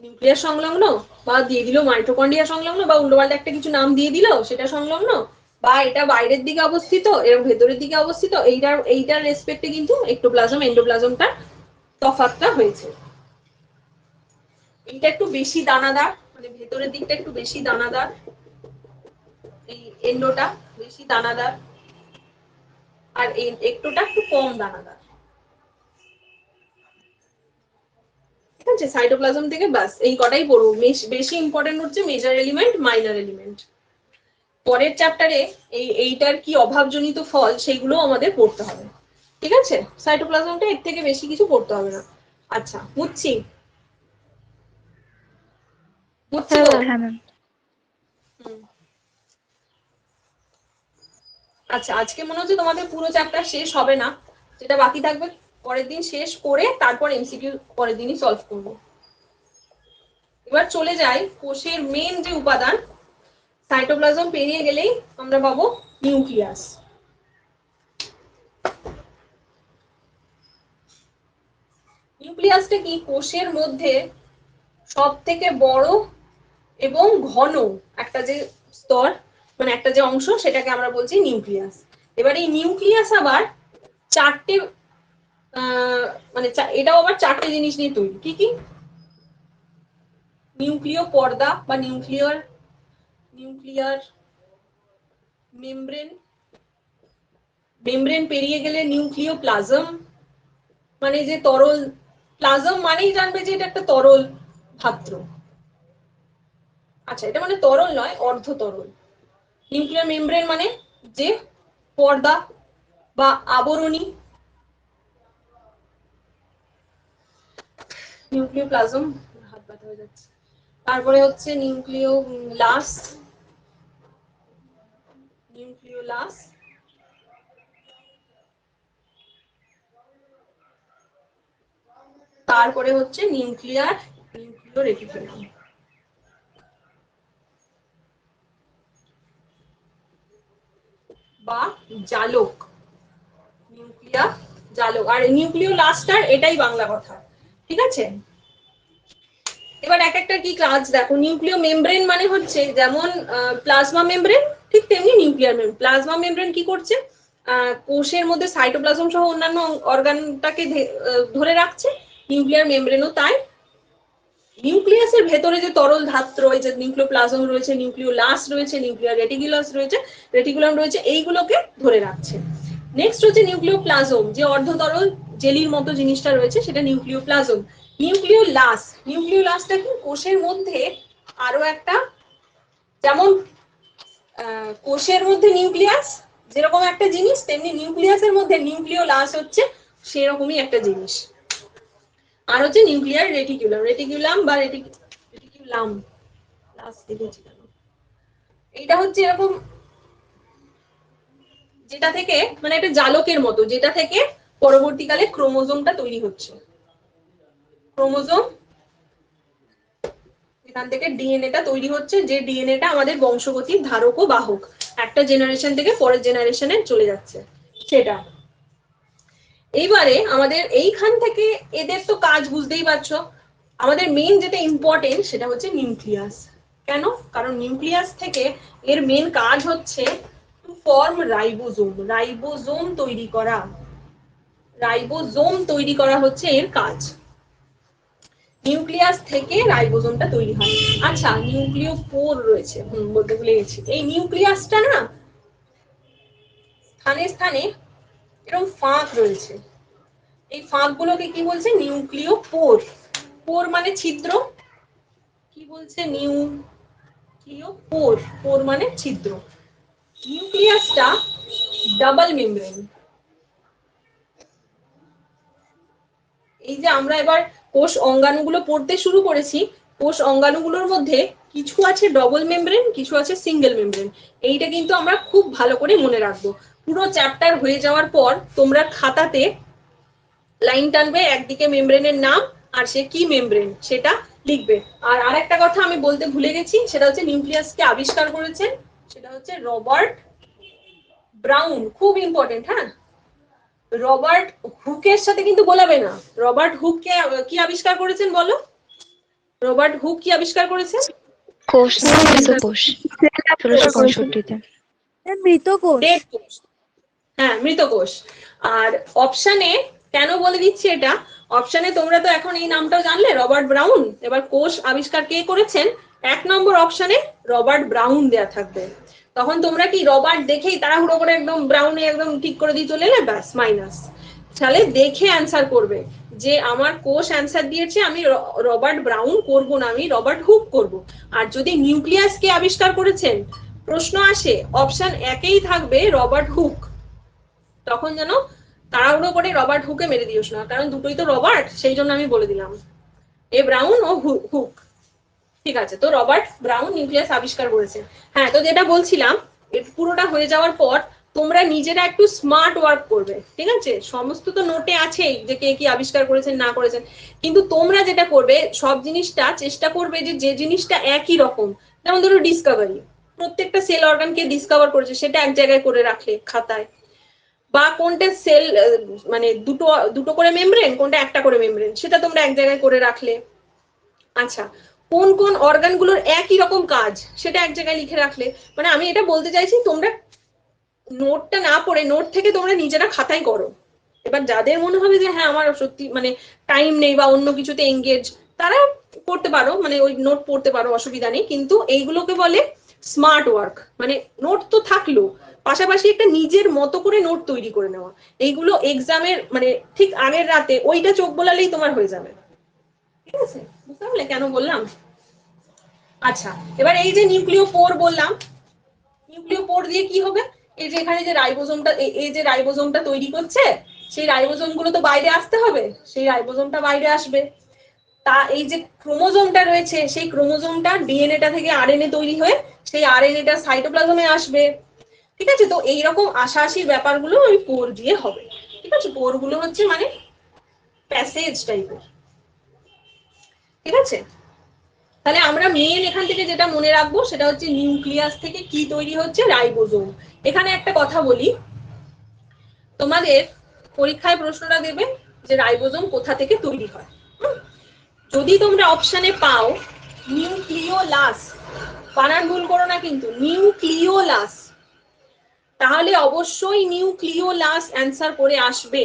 নিউক্লিয়াস সংলগ্ন, বা দিয়ে দিল মাইটোকন্ড্রিয়া সংলগ্ন, বা উল্টোপাল্টা একটা কিছু নাম দিয়ে দিল সেটা সংলগ্ন, বা এটা বাইরের দিকে অবস্থিত এরকম ভেতরের দিকে অবস্থিত, এইটার রেসপেক্টে কিন্তু এক্টোপ্লাজম এন্ডোপ্লাজমটার তফাৎটা হয়েছে। এইটা একটু বেশি দানাদার, মানে ভেতরের দিকটা একটু বেশি দানাদার, এই এন্ডোটা বেশি দানাদার, আর এই একটোটা একটু কম দানাদার। ঠিক আছে, সাইটোপ্লাজম থেকে বাস এই কটাই পড়বো। বেশি ইম্পর্টেন্ট হচ্ছে মেজর এলিমেন্ট, মাইনর এলিমেন্ট। পরের চ্যাপ্টারে এইটার কি অভাবজনিত ফল সেগুলো আমাদের পড়তে হবে। ঠিক আছে, সাইটোপ্লাজমটা এর থেকে বেশি কিছু পড়তে হবে না। আচ্ছা, বুঝছি বুঝছি তো? হ্যাঁ ম্যাম। আচ্ছা, আজকে মনে হচ্ছে তোমাদের পুরো চ্যাপ্টার শেষ হবে না, যেটা বাকি থাকবে পরের দিন শেষ করে তারপর এমসিকিউ পরের দিনই সলভ করব। এবার চলে যাই কোষের মেন যে উপাদান, সাইটোপ্লাজম পেরিয়ে গেলেই আমরা পাবো নিউক্লিয়াস। নিউক্লিয়াসটা কি? কোষের মধ্যে সব থেকে বড় এবং ঘন একটা যে স্তর, মানে একটা যে অংশ, সেটাকে আমরা বলছি নিউক্লিয়াস। এবার এই নিউক্লিয়াস আবার চারটে মানে এটাও আবার চারটে জিনিস নিয়ে তৈরি। কি কি? নিউক্লিয় পর্দা বা নিউক্লিয়ার মেমব্রেন, মেমব্রেন পেরিয়ে গেলে নিউক্লিয় প্লাজম, মানে যে তরল, প্লাজম মানেই জানবে যে এটা একটা তরল ধাত্র। আচ্ছা, এটা মানে তরল নয়, অর্ধ তরল। নিউক্লিয়ার মেমব্রেন মানে যে পর্দা বা আবরণী। নিউক্লিওপ্লাজম, হাত ব্যথা হয়ে যাচ্ছে। তারপরে হচ্ছে নিউক্লিওলাস, তারপরে হচ্ছে নিউক্লিয় রেটিকুলাম। বা জালক, জালক। আর নিউক্লিওলাস্টার এটাই বাংলা কথা। ঠিক আছে, এবার এক একটা কি কাজ দেখো। নিউক্লিয় মেমব্রেন মানে হচ্ছে যেমন প্লাজমা মেমব্রেন, ঠিক তেমনি নিউক্লিয়ার মেমব্রেন। প্লাজমা মেমব্রেন কি করছে? কোষের মধ্যে সাইটোপ্লাজম সহ অন্যান্য অর্গানটাকে ধরে রাখছে। নিউক্লিয়ার মেমব্রেনও তাই। নিউক্লিয়াসের ভেতরে যে তরল ধাত্র, এই যে নিউক্লিওপ্লাজম রয়েছে, নিউক্লিওলাস রয়েছে, নিউক্লিয়ার রেটিকুলাম রয়েছে, এইগুলোকে ধরে রাখছে। নেক্সট হচ্ছে নিউক্লিওপ্লাজম, যে অর্ধতরল জেলির মতো জিনিসটা রয়েছে সেটা নিউক্লিওপ্লাজম। নিউক্লিওলাসটা কি? কোষের মধ্যে আরো একটা, যেমন কোষের মধ্যে নিউক্লিয়াস যেরকম একটা জিনিস, তেমনি নিউক্লিয়াসের মধ্যে নিউক্লিওলাস হচ্ছে সেরকমই একটা জিনিস। আর হচ্ছে নিউক্লিয়ার রেটিকুলাম বা রেটিকুলাম, এটা হচ্ছে এরকম, যেটা থেকে মানে একটা জালকের মতো, যেটা থেকে পরবর্তীকালে ক্রোমোজোমটা তৈরি হচ্ছে। ক্রোমোজোম, এখান থেকে ডিএনএটা তৈরি হচ্ছে, যে ডিএনএটা আমাদের বংশগতির ধারক ও বাহক, একটা জেনারেশন থেকে পরের জেনারেশনে চলে যাচ্ছে সেটা। এইবারে আমাদের এইখান থেকে এদের তো কাজ বুঝতেই পারছো। আমাদের মেইন যেটা ইম্পর্টেন্ট সেটা হচ্ছে নিউক্লিয়াস। কেন? কারণ নিউক্লিয়াস থেকে এর মেইন কাজ হচ্ছে টু ফর্ম রাইবোজোম। রাইবোজোম তৈরি করা, রাইবোজোম তৈরি করা হচ্ছে এর কাজ। নিউক্লিয়াস থেকে রাইবোজোমটা তৈরি হয়। আচ্ছা, নিউক্লিওপোর রয়েছে, বলতে ভুলে গেছি। এই নিউক্লিয়াসটা না স্থানে স্থানে এরকম ফাঁক রয়েছে, এই ফাঁকগুলোকে কি বলছে? নিউক্লিওপোর। পোর মানে ছিদ্র, কি বলছে? নিউক্লিওপোর, পোর মানে ছিদ্র। নিউক্লিয়াসটা ডাবল মেমব্রেন। এই যে আমরা এবার কোষ অঙ্গাণুগুলো পড়তে শুরু করেছি, কোষ অঙ্গাণুগুলোর মধ্যে কিছু আছে ডবল মেমব্রেন, কিছু আছে সিঙ্গেল মেমব্রেন। এইটা কিন্তু আমরা খুব ভালো করে মনে রাখবো। পুরো চ্যাপ্টার হয়ে যাওয়ার পর তোমরা খাতাতে লাইন টানবে, একদিকে মেমব্রেনের নাম আর সে কি মেমব্রেন সেটা লিখবে। আর আরেকটা কথা আমি বলতে ভুলে গেছি, সেটা হচ্ছে নিউক্লিয়াসকে আবিষ্কার করেছেন সেটা হচ্ছে রবার্ট ব্রাউন। খুব ইম্পর্টেন্ট। হ্যাঁ, রবার্ট হুকের সাথে কিন্তু বলাবে না। রবার্ট হুক কে কি আবিষ্কার করেছেন বলো? রবার্ট হুক কি আবিষ্কার করেছে? কোষ, মৃত কোষ, 1665-তে। মৃত কোষ। ডেড কোষ, হ্যাঁ মৃত কোষ। আর অপশনে কেন বলে দিচ্ছি এটা, অপশনে তোমরা তো এখন এই নামটাও জানলে, রবার্ট ব্রাউন। এবার কোষ আবিষ্কার কে করেছেন, 1 নম্বর অপশনে রবার্ট ব্রাউন দেয়া থাকবে। তখন তোমরা কি রবার্ট দেখেই তাড়াহুড়ো করে একদম ব্রাউনে একদম ঠিক করে দিয়ে চলে এলে, ব্যাস মাইনাস। তাহলে দেখে অ্যান্সার করবে যে আমার কোষ অ্যান্সার দিয়েছে, আমি রবার্ট ব্রাউন করব না, আমি রবার্ট হুক করব। আর যদি নিউক্লিয়াস কে আবিষ্কার করেছেন প্রশ্ন আসে, অপশন একেই থাকবে রবার্ট হুক। তখন যেন তাড়াহুড়ো করে রবার্ট হুকে মেরে দিওস না, কারণ দুটোই তো রবার্ট, সেই জন্য আমি বলে দিলাম এ ব্রাউন ও হুক। ঠিক আছে, তো রবার্ট ব্রাউন নিউক্লিয়াস আবিষ্কার করেছে। হ্যাঁ, তো যেটা বলছিলাম, পুরোটা হয়ে যাওয়ার পর তোমরা নিজেরা একটু স্মার্ট ওয়ার্ক করবে, ঠিক আছে? সমস্ত তো নোটে আছেই যে কে কি আবিষ্কার করেছেন না করেছেন, কিন্তু তোমরা যেটা করবে সব জিনিসটা চেষ্টা করবে যে জিনিসটা একই রকম। যেমন ধরো ডিসকভারি, প্রত্যেকটা সেল অর্গানকে ডিসকভার করেছে সেটা এক জায়গায় করে রাখলে খাতায়, বা কোনটা সেল মানে দুটো দুটো করে মেমব্রেন, কোনটা একটা করে মেমব্রেন, সেটা তোমরা এক জায়গায় করে রাখলে। আচ্ছা, কোন কোন অর্গানগুলোর একই রকম কাজ সেটা এক জায়গায় লিখে রাখলে। মানে আমি এটা বলতে চাইছি তোমরা নোটটা না পড়ে নোট থেকে তোমরা নিজেরা খাতায় করো। এবার যাদের মনে হবে যে হ্যাঁ আমার সত্যি মানে টাইম নেই বা অন্য কিছুতে এঙ্গেজ, তারা করতে পারো, মানে ওই নোট পড়তে পারো, অসুবিধা নেই। কিন্তু এইগুলোকে বলে স্মার্ট ওয়ার্ক, মানে নোট তো থাকলো, পাশাপাশি একটা নিজের মতো করে নোট তৈরি করে নেওয়া। এইগুলো এক্সামের মানে ঠিক আগের রাতে ওইটা চোখ বোলালেই তোমার হয়ে যাবে। ঠিক আছে, বুঝতে পারলে কেন বললাম? আচ্ছা, এবার এই যে নিউক্লিওপোর বললাম, নিউক্লিওপোর দিয়ে কি হবে, এই যে এখানে যে রাইবোজোমটা, এই যে রাইবোজোমটা তৈরি করছে, সেই রাইবোজোম গুলো তো বাইরে আসতে হবে, সেই রাইবোজোমটা বাইরে আসবে। তা এই যে ক্রোমোজোমটা রয়েছে, সেই ক্রোমোজোমটা ডিএনএটা থেকে আরএনএ তৈরি হয়ে সেই আরএনএটা সাইটোপ্লাজমে আসবে। ঠিক আছে, তো এইরকম আশাআশির ব্যাপারগুলো ওই পোর দিয়ে হবে। ঠিক আছে, পোর গুলো হচ্ছে মানে প্যাসেজ টাইপের। ঠিক আছে, তাহলে আমরা মেন এখান থেকে যেটা মনে রাখবো সেটা হচ্ছে নিউক্লিয়াস থেকে কি তৈরি হচ্ছে, রাইবোজোম। এখানে একটা কথা বলি, তোমাদের পরীক্ষায় প্রশ্নটা দেবে যে রাইবোজোম কোথা থেকে তৈরি হয়। যদি তোমরা অপশনে পাও নিউক্লিওলাস, বানান ভুল করো না কিন্তু, নিউক্লিওলাস, তাহলে অবশ্যই নিউক্লিওলাস অ্যান্সার করে আসবে।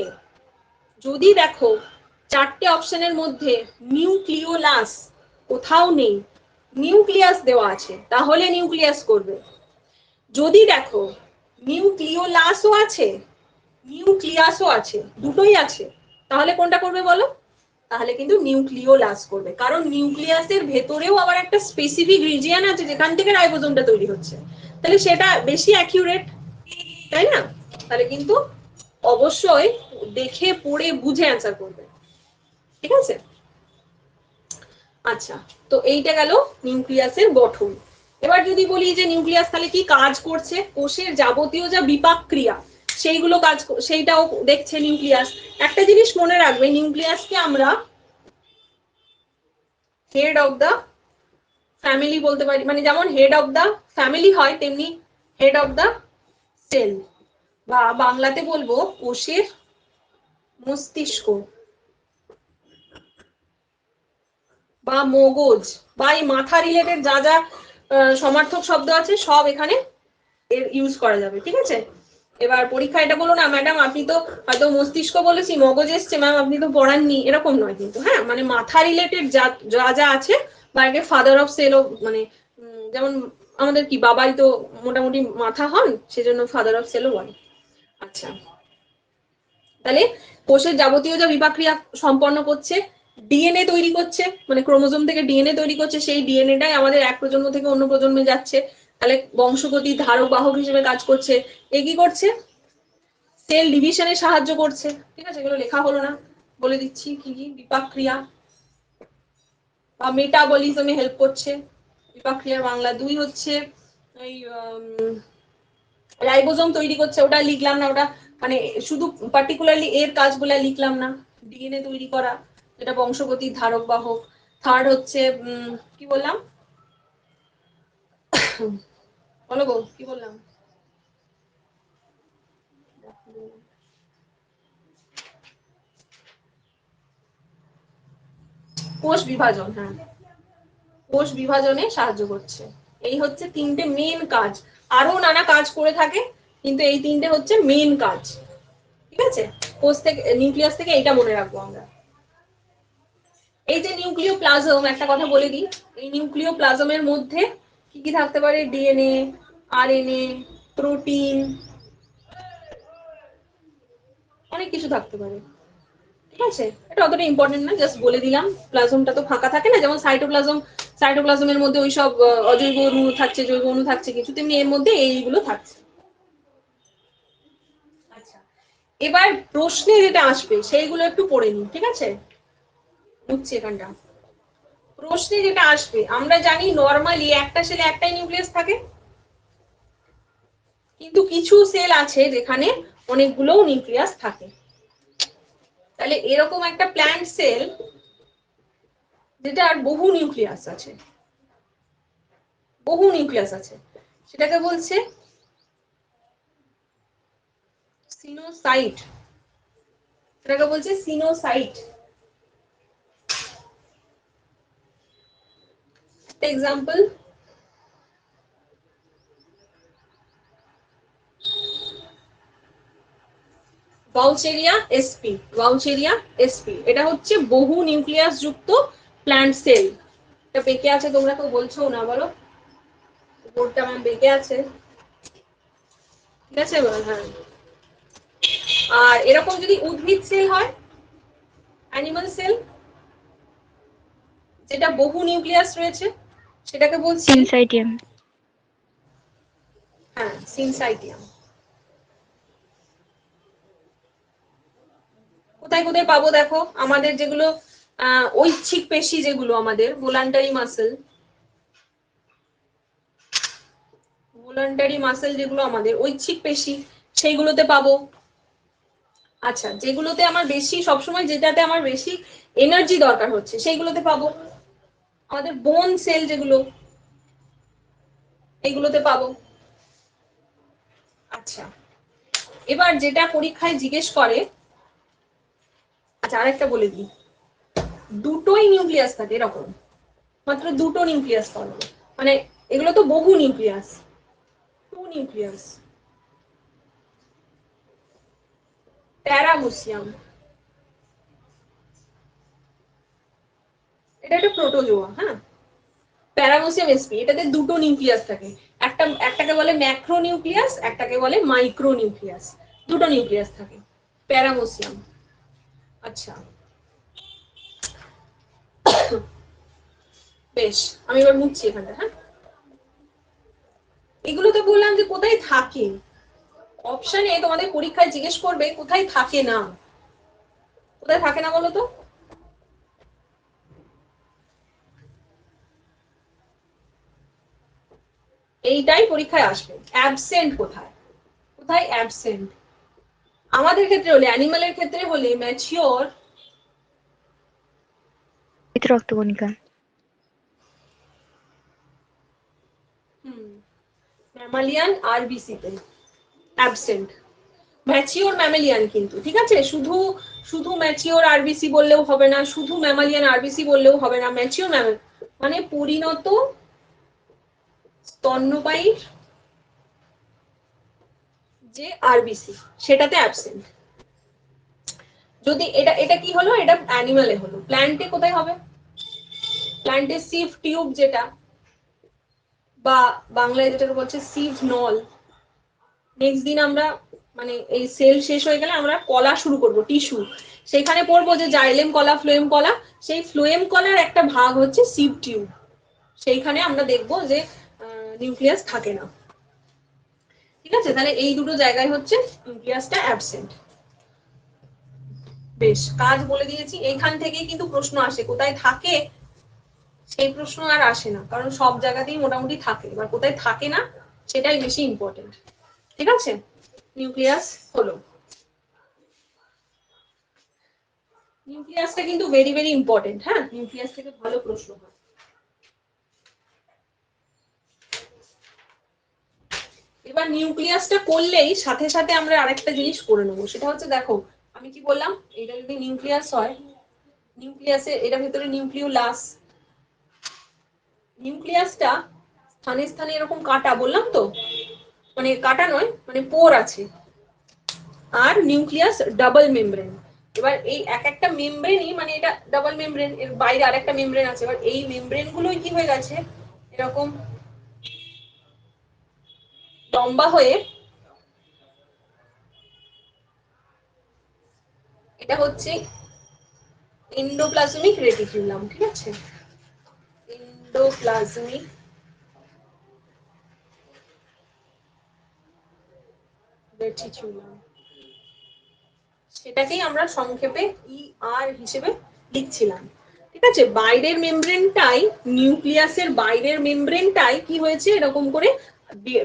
যদি দেখো 4টে অপশনের মধ্যে নিউক্লিওলাস কোথাও নেই, নিউক্লিয়াস দেওয়া আছে, তাহলে নিউক্লিয়াস করবে। যদি দেখো নিউক্লিওলাসও আছে নিউক্লিয়াসও আছে, দুটোই আছে, তাহলে কোনটা করবে বলো? তাহলে কিন্তু নিউক্লিওলাস করবে, কারণ নিউক্লিয়াসের ভেতরেও আবার একটা স্পেসিফিক রিজিয়ন আছে যেখান থেকে রাইবোজোমটা তৈরি হচ্ছে, তাহলে সেটা বেশি অ্যাকিউরেট, তাই না? তাহলে কিন্তু অবশ্যই দেখে পড়ে বুঝে অ্যান্সার করবে। ঠিক আছে, আচ্ছা, তো এইটা গেল নিউক্লিয়াসের গঠন। এবার যদি বলি যে নিউক্লিয়াস তাহলে কি কাজ করছে, কোষের যাবতীয় যা বিপাক ক্রিয়া সেইগুলো কাজ, সেইটাও দেখছে নিউক্লিয়াস। একটা জিনিস মনে রাখবে, নিউক্লিয়াসকে আমরা হেড অফ দা ফ্যামিলি বলতে পারি, মানে যেমন হেড অফ দা ফ্যামিলি হয় তেমনি হেড অফ দা সেল, বা বাংলাতে বলবো কোষের মস্তিষ্ক বা মগজ, বা এই মাথা রিলেটেড যা যা সমার্থক শব্দ আছে সব এখানে এর ইউজ করা যাবে। ঠিক আছে, এবার পরীক্ষা এটা বলো না ম্যাডাম আপনি তো হয়তো মস্তিষ্ক বলেছি মগজ এসছে ম্যাম আপনি তো পড়াননি, এরকম নয় কিন্তু। হ্যাঁ, মানে মাথা রিলেটেড যা যা যা আছে, বা আগে ফাদার অফ সেলও, মানে যেমন আমাদের কি বাবাই তো মোটামুটি মাথা হন, সেজন্য ফাদার অফ সেলও বলে। আচ্ছা, তাহলে কোষের যাবতীয় যা বিপাক ক্রিয়া সম্পন্ন করছে, ডিএনএ তৈরি করছে, মানে ক্রোমোজোম থেকে ডিএনএ তৈরি করছে, সেই ডিএনএটাই আমাদের এক প্রজন্ম থেকে অন্য প্রজন্মে যাচ্ছে, তাহলে বংশগতি ধারক বাহক হিসেবে কাজ করছে। এ কি করছে, সেল ডিভিশনে সাহায্য করছে। ঠিক আছে, এগুলো লেখা হলো না, বলে দিচ্ছি কি কি বিপাক ক্রিয়া, বা মেটাবলিজমে হেল্প করছে। বিপাক ক্রিয়ার বাংলা 2 হচ্ছে এই রাইবোজোম তৈরি করছে, ওটা লিখলাম না, ওটা মানে শুধু পার্টিকুলারলি এর কাজগুলো লিখলাম না। ডিএনএ তৈরি করা, যেটা বংশগতির ধারক বাহক। থার্ড হচ্ছে কি বললাম, বলো গো কি বললাম, কোষ বিভাজন। হ্যাঁ, কোষ বিভাজনে সাহায্য করছে। এই হচ্ছে তিনটে মেন কাজ, আরো নানা কাজ করে থাকে কিন্তু এই তিনটে হচ্ছে মেন কাজ। ঠিক আছে, কোষ থেকে নিউক্লিয়াস থেকে এটা মনে রাখবো আমরা। এই যে নিউক্লিওপ্লাজম, একটা কথা বলে দিই, এই নিউক্লিওপ্লাজমের মধ্যে কি কি থাকতে পারে? ডিএনএ, আরএনএ, প্রোটিন, অনেক কিছু থাকতে পারে। ঠিক আছে, এটা অতটা ইম্পর্টেন্ট না, জাস্ট বলে দিলাম। প্লাজমটা তো ফাঁকা থাকে না, যেমন সাইটোপ্লাজমের মধ্যে ওই সব অজৈব অণু থাকছে, জৈব অণু থাকছে কিছু, তেমনি এর মধ্যে এইগুলো থাকছে। আচ্ছা, এবার প্রশ্নে যেটা আসবে সেইগুলো একটু পড়ে নিই। ঠিক আছে, বুঝছি এখানটা। প্রশ্নে যেটা আসবে, আমরা জানি নরমালি একটা সেলে একটাই নিউক্লিয়াস থাকে, কিন্তু কিছু সেল আছে যেখানে অনেকগুলো নিউক্লিয়াস থাকে। তাহলে এরকম একটা প্ল্যান্ট সেল যেটার বহু নিউক্লিয়াস আছে, সেটাকে বলছে সিনোসাইট। এক্সাম্পল, ভাউচেরিয়া sp, এটা হচ্ছে বহু নিউক্লিয়াস যুক্ত প্ল্যান্ট সেল। এটা বেঁকে আছে, তোমরা কেউ বলছো না, বলো বোর্ডটা আমার বেঁকে আছে। ঠিক আছে, হ্যাঁ। আর এরকম যদি উদ্ভিদ সেল হয়, অ্যানিমাল সেল, যেটা বহু নিউক্লিয়াস রয়েছে, সেটাকে বলছি সিনসাইটিয়াম। হ্যাঁ, সিনসাইটিয়াম। কোথায় কোথায় পাবো দেখো, আমাদের যেগুলো ঐচ্ছিক পেশি, যেগুলো আমাদের ভলান্টারি মাসেল, যেগুলো আমাদের ঐচ্ছিক পেশি, সেইগুলোতে পাবো। আচ্ছা, যেগুলোতে আমার বেশি, সবসময় যেটাতে আমার বেশি এনার্জি দরকার হচ্ছে সেইগুলোতে পাবো। আমাদের বোন সেল যেগুলো, এইগুলোতে পাবো। আচ্ছা, এবার যেটা পরীক্ষায় জিজ্ঞেস করে, আচ্ছা আরেকটা বলে দিই, দুটোই নিউক্লিয়াস থাকে, এরকম মাত্র দুটো নিউক্লিয়াস পাবো, মানে এগুলো তো বহু নিউক্লিয়াস, টু নিউক্লিয়াস। প্যারামোসিয়াম, এটা একটা প্রোটোজোয়া। হ্যাঁ, প্যারামোসিয়াম sp, এটাতে দুটো নিউক্লিয়াস থাকে, একটাকে বলে ম্যাক্রো নিউক্লিয়াস, একটাকে বলে মাইক্রো নিউক্লিয়াস, দুটো নিউক্লিয়াস থাকে প্যারামোসিয়াম। আচ্ছা, বেশ, আমি এবার মুছছি এখানটা। হ্যাঁ, এগুলো তো বললাম যে কোথায় থাকে, অপশনে তোমাদের পরীক্ষায় জিজ্ঞেস করবে কোথায় থাকে না, কোথায় থাকে না বলো তো? এইটাই পরীক্ষায় আসবে, অ্যাবসেন্ট কোথায়, কোথায় অ্যাবসেন্ট। আমাদের ক্ষেত্রে হলে, অ্যানিমালের ক্ষেত্রে হলে ম্যাচিওর রক্তকণিকা। ম্যামালিয়ান আরবিসি তে অ্যাবসেন্ট, ম্যাচিওর ম্যামালিয়ান কিন্তু। ঠিক আছে, শুধু ম্যাচিওর আরবিসি বললেও হবে না, শুধু ম্যামালিয়ান আরবিসি বললেও হবে না, ম্যাচিওর মানে পরিণত স্তন্যপায়ী যে আরবিসি, সেটাতে অ্যাবসেন্ট। যদি এটা কি হলো, এটা অ্যানিমালে হলো। প্ল্যান্টে কোথায় হবে? প্ল্যান্টে সিভ টিউব, যেটা বা বাংলায় যেটাকে বলছে সিভ নল। নেক্সট দিন আমরা, মানে এই সেল শেষ হয়ে গেলে আমরা কলা শুরু করব, টিস্যু, সেখানে পড়বো যে জাইলেম কলা, ফ্লোয়েম কলা। সেই ফ্লোয়েম কলার একটা ভাগ হচ্ছে সিভ টিউব, সেইখানে আমরা দেখবো যে নিউক্লিয়াস থাকে না। ঠিক আছে, তাহলে এই দুটো জায়গায় হচ্ছে নিউক্লিয়াসটা অ্যাবসেন্ট। বেশ, কাজ বলে দিয়েছি। এইখান থেকেই কিন্তু প্রশ্ন আসে, কোথায় থাকে সেই প্রশ্ন আর আসে না, কারণ সব জায়গাতেই মোটামুটি থাকে। এবার কোথায় থাকে না সেটাই বেশি ইম্পর্টেন্ট। ঠিক আছে, নিউক্লিয়াস হলো। নিউক্লিয়াসটা কিন্তু ভেরি ভেরি ইম্পর্টেন্ট। হ্যাঁ, নিউক্লিয়াস থেকে ভালো প্রশ্ন হয়। এবার নিউক্লিয়াসটা করলেই সাথে সাথে আমরা আরেকটা জিনিস করে নেবো, সেটা হচ্ছে, দেখো আমি কি বললাম, এটা যদি নিউক্লিয়াস হয়, নিউক্লিয়াসে এটা ভেতরে নিউক্লিওলাস, নিউক্লিয়াসটা স্থানে স্থানে এরকম কাটা, বললাম তো, মানে কাটা নয়, মানে পোর আছে। আর নিউক্লিয়াস ডাবল মেমব্রেন। এবার এই এক একটা মেমব্রেনই, মানে এটা ডাবল মেমব্রেন, এর বাইরে আরেকটা মেমব্রেন আছে। এবার এই মেমব্রেন গুলোই কি হয়ে গেছে, এরকম লম্বা হয়ে, এটা হচ্ছে এন্ডোপ্লাজমিক রেটিকুলাম। ঠিক আছে, এন্ডোপ্লাজমিক রেটিকুলাম, সেটাকেই আমরা সংক্ষেপে ER হিসেবে লিখছিলাম। ঠিক আছে, বাইরের মেমব্রেনটাই, নিউক্লিয়াসের বাইরের মেমব্রেনটাই কি হয়েছে, এরকম করে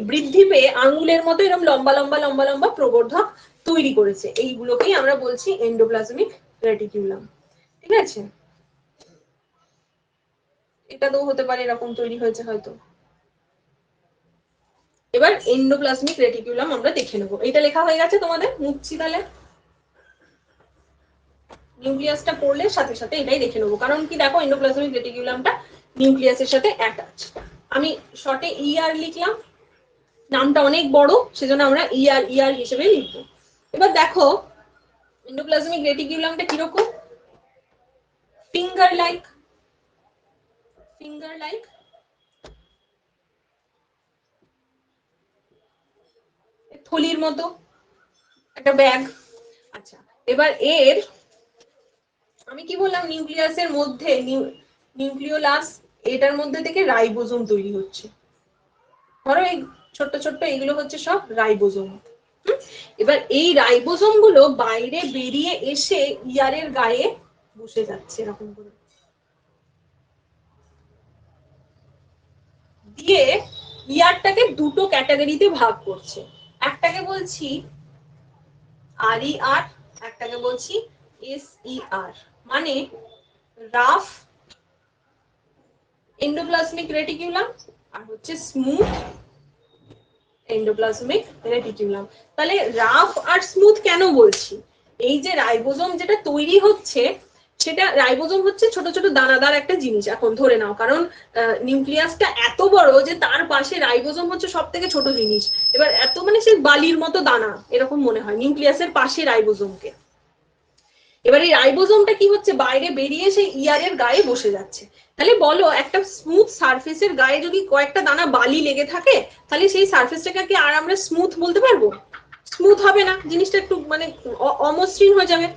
বৃদ্ধি পেয়ে আঙ্গুলের মতো এরকম লম্বা লম্বা লম্বা লম্বা প্রবর্ধক তৈরি করেছে। এইগুলোকেই আমরা বলছি এন্ডোপ্লাজমিক রেটিকুলাম। ঠিক আছে, এটা তো হতে পারে এরকম তৈরি হয়েছে হয়তো। এবার এন্ডোপ্লাজমিক রেটিকুলাম আমরা দেখে নেবো। এটা লেখা হয়ে গেছে তোমাদের, মুছছি তাহলে। নিউক্লিয়াসটা পড়লে সাথে সাথে এটাই দেখে নেবো, কারণ কি দেখো, এন্ডোপ্লাজমিক রেটিকুলামটা নিউক্লিয়াসের সাথে অ্যাটাচ। আমি শর্টে ER লিখলাম, নামটা অনেক বড়, সেজন্য আমরা ER হিসেবে লিখবো। এবার দেখো এন্ডোপ্লাজমিক রেটিকুলামটা কিরকম, ফিঙ্গার লাইক, ফিঙ্গার লাইক। থলির মতো একটা ব্যাগ। আচ্ছা, এবার এর, আমি কি বললাম, নিউক্লিয়াসের মধ্যে নিউক্লিওলাস, এটার মধ্যে থেকে রাইবোজোম তৈরি হচ্ছে। ধরো এই ছোট্ট ছোট্ট এগুলো হচ্ছে সব রাইবোজোম। এবার এই রাইবোজোম গুলো বাইরে বেরিয়ে এসে ইয়ারের গায়ে বসে যাচ্ছে এরকম করে, দিয়ে ইয়ারটাকে দুটো ক্যাটাগরিতে ভাগ করছে। একটাকে বলছি RER, একটাকে বলছি SER, মানে রাফ এন্ডোপ্লাজমিক রেটিকুলাম আর হচ্ছে স্মুথ এন্ডোপ্লাজমিক রেটিকুলাম। তাহলে রাফ আর স্মুথ কেন বলছি, এই যে রাইবোজোম যেটা তৈরি হচ্ছে, সেটা রাইবোজোম হচ্ছে ছোট ছোট দানাদার একটা জিনিস এখন ধরে নাও, কারণ নিউক্লিয়াসটা এত বড় যে তার পাশে রাইবোজোম হচ্ছে সব থেকে ছোট জিনিস। এবার এত, মানে সে বালির মতো দানা এরকম মনে হয় নিউক্লিয়াসের পাশে রাইবোজোমকে। এবার এই রাইবোজোমটা কি হচ্ছে, বাইরে বেরিয়ে সেই ইয়ারের গায়ে বসে যাচ্ছে। তাহলে বলো, একটা স্মুথ সারফেসের গায়ে যদি কয়েকটা দানা বালি লেগে থাকে, তাহলে সেই সারফেসটাকে কি আর আমরা স্মুথ বলতে পারবো? স্মুথ হবে না, জিনিসটা একটু মানে অমসৃণ হয়ে যাবে,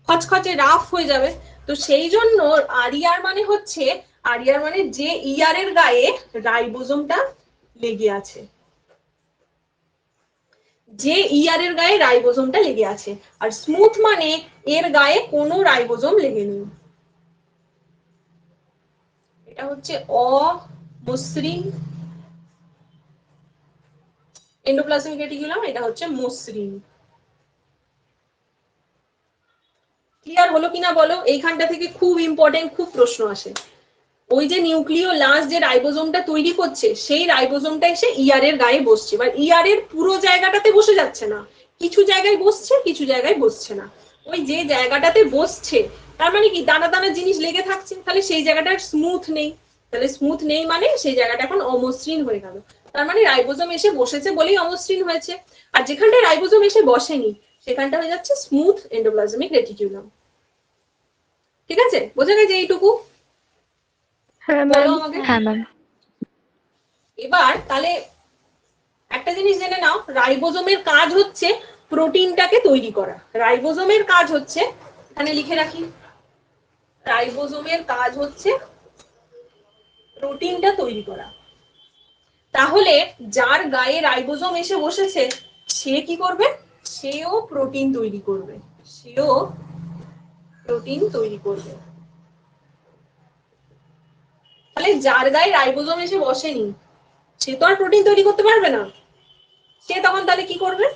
খচখচে রাফ হয়ে যাবে। তো সেই জন্য আরিয়ার মানে হচ্ছে, আরিয়ার মানে যে ইয়ারের গায়ে রাইবোজোমটা লেগে আছে, যে ইয়ারের গায়ে রাইবোজোমটা লেগে আছে। আর স্মুথ মানে এর গায়ে কোনো রাইবোজোম লেগে নেই, এটা হচ্ছে অমসৃণ এন্ডোপ্লাজমিক রেটিকুলাম, এটা হচ্ছে মসৃণ। ক্লিয়ার হলো কিনা বলো? এইখানটা থেকে খুব ইম্পর্টেন্ট, খুব প্রশ্ন আসে। ওই যে নিউক্লিওলাস যে রাইবোজোমটা তৈরি করছে, সেই রাইবোজোমটা এসে ইয়ারের গায়ে বসছে। এবার ইয়ারের পুরো জায়গাটাতে বসে যাচ্ছে না, কিছু জায়গায় বসছে, কিছু জায়গায় বসছে না। ওই যে জায়গাটাতে বসছে, তার মানে কি দানা দানা জিনিস লেগে থাকছে, তাহলে সেই জায়গাটা স্মুথ নেই। তাহলে স্মুথ নেই মানে সেই জায়গাটা এখন অমসৃণ হয়ে গেল। তার মানে রাইবোজোম এসে বসেছে বলেই অমসৃণ হয়েছে। আর যেখানটা রাইবোজোম এসে বসেনি, সেখানটা হয়ে যাচ্ছে স্মুথ এন্ডোপ্লাজমিক রেটিকুলাম। ঠিক আছে, বোঝা গেছে এইটুকু? বলো আমাকে। হ্যাঁ ম্যাম। এবার তাহলে একটা জিনিস জেনে নাও, রাইবোজোমের কাজ হচ্ছে প্রোটিনটাকে তৈরি করা। রাইবোজোমের কাজ হচ্ছে, এখানে লিখে রাখি, রাইবোজোমের কাজ হচ্ছে প্রোটিনটা তৈরি করা। তাহলে যার গায়ে রাইবোজোম এসে বসেছে, সে কি করবে? সেও প্রোটিন তৈরি করবে, সেও প্রোটিন তৈরি করবে। তাহলে যার গায়ে রাইবোজোম এসে বসেনি, সে তো আর প্রোটিন তৈরি করতে পারবে না। সে তখন তাহলে কি করবে?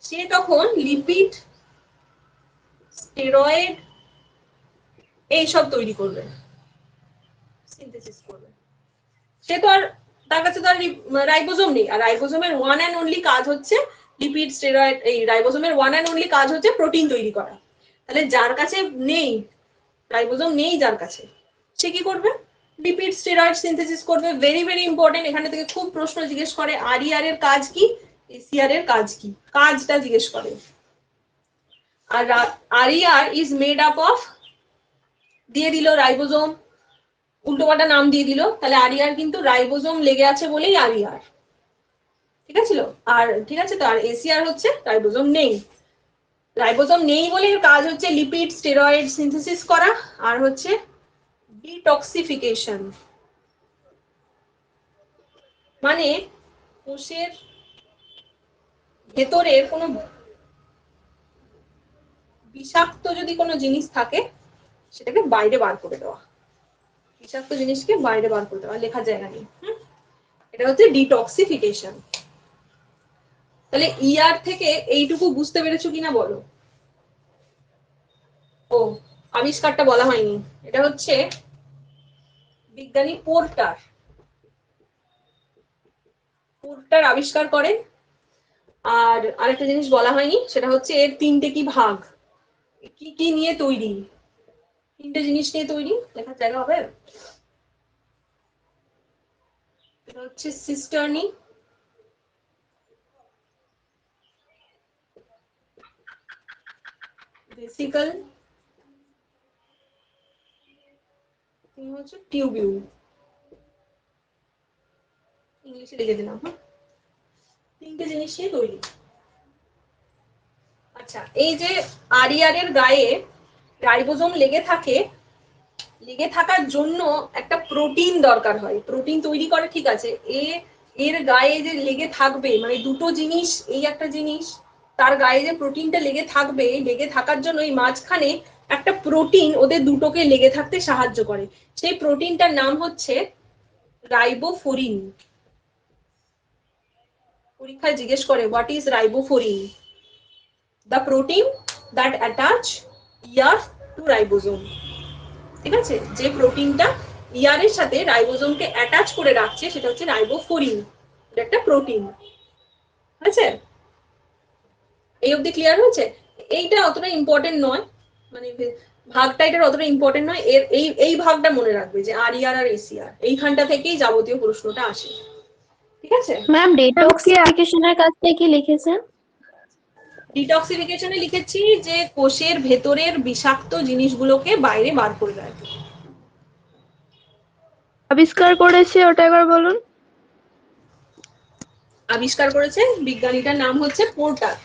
সে তখন লিপিড, স্টেরয়েড এইসব তৈরি করবে, সিনথেসিস করবে। সে তো আর, তার কাছে তো আর রাইবোজোম নেই। আর রাইবোজোমের ওয়ান অ্যান্ড অনলি কাজ হচ্ছে লিপিড, স্টেরয়েড, এই রাইবোজোমের ওয়ান অ্যান্ড অনলি কাজ হচ্ছে প্রোটিন তৈরি করা। তাহলে যার কাছে নেই, রাইবোজোম নেই যার কাছে, সে কি করবে? লিপিড স্টেরয়েড সিনথেসিস করবে, ভেরি ভেরি ইম্পর্টেন্ট। এখানে থেকে খুব প্রশ্ন জিজ্ঞেস করে আরইআর এর কাজ কি, এসিআর এর কাজ কি, কাজটা জিজ্ঞেস করে। আর আরইআর ইজ মেড আপ অফ, দিয়ে দিল রাইবোজোম, উল্টোপাল্টা নাম দিয়ে দিল, তাহলে আরইআর কিন্তু রাইবোজোম লেগে আছে বলেই আরইআর, ঠিক আছে? আর ঠিক আছে তো, আর এসিআর হচ্ছে রাইবোজোম নেই, রাইবোজোম নেই বলে এর কাজ হচ্ছে লিপিড স্টেরয়েড সিনথেসিস করা আর হচ্ছে ডিটক্সিফিকেশন, মানে কোষের ভেতরের কোনো বিষাক্ত যদি কোনো জিনিস থাকে সেটাকে বাইরে বার করে দেওয়া, বিষাক্ত জিনিসকে বাইরে বার করে দেওয়া, লেখার জায়গা নেই। এটা হচ্ছে ডিটক্সিফিকেশন। তাহলে ইআর থেকে এইটুকু বুঝতে পেরেছো কিনা বলো? ও, আবিষ্কারটা বলা হয়নি, এটা হচ্ছে বিজ্ঞানী পোর্টার, পোর্টার আবিষ্কার করেন। আর আরেকটা জিনিস বলা হয়নি, সেটা হচ্ছে এর তিনটে কি ভাগ, কি কি নিয়ে তৈরি, তিনটে জিনিস নিয়ে তৈরি, লেখার জায়গা হবে। এটা হচ্ছে সিস্টার্নি, ভেসিকল, হচ্ছে টিউবিউল, ইংলিশে লিখে দিলাম। তিনটে জিনিস নিয়ে তৈরি। আচ্ছা, এই যে আরইআর এর গায়ে রাইবোজোম লেগে থাকে, লেগে থাকার জন্য একটা প্রোটিন দরকার হয়, প্রোটিন তৈরি করে, ঠিক আছে? এর গায়ে যে লেগে থাকবে, মানে দুটো জিনিস, এই একটা জিনিস, তার গায়ে যে প্রোটিনটা লেগে থাকবে, লেগে থাকার জন্য এই মাঝখানে একটা প্রোটিন ওদের দুটোকে লেগে থাকতে সাহায্য করে, সেই প্রোটিনটার নাম হচ্ছে রাইবোফোরিন। পরীক্ষায় জিজ্ঞেস করে what is ribophorin, the protein that attach year to ribosome, ঠিক আছে? যে প্রোটিনটা ইয়ার এর সাথে রাইবোজোমকে অ্যাটাচ করে রাখছে সেটা হচ্ছে রাইবোফোরিন, এটা একটা প্রোটিন, আছে? এই অবধি ক্লিয়ার হয়েছে? এইটা অতটা ইম্পর্টেন্ট নয়, মানে ভাগটা এটার অতটা ইম্পর্টেন্ট নয়, এর এই ভাগটা মনে রাখবে যে আরইআর আর এসিআর, এইখানটা থেকেই যাবতীয় প্রশ্নটা আসে, ঠিক আছে? ম্যাম ডিটক্সিফিকেশনের কাজটা কি লিখেছেন? ডিটক্সিফিকেশনে লিখেছি যে কোষের ভেতরের বিষাক্ত জিনিসগুলোকে বাইরে বার করে দেয়। আবিষ্কার করেছে ওটা একবার বলুন। আবিষ্কার করেছে বিজ্ঞানীটার নাম হচ্ছে পোর্টার।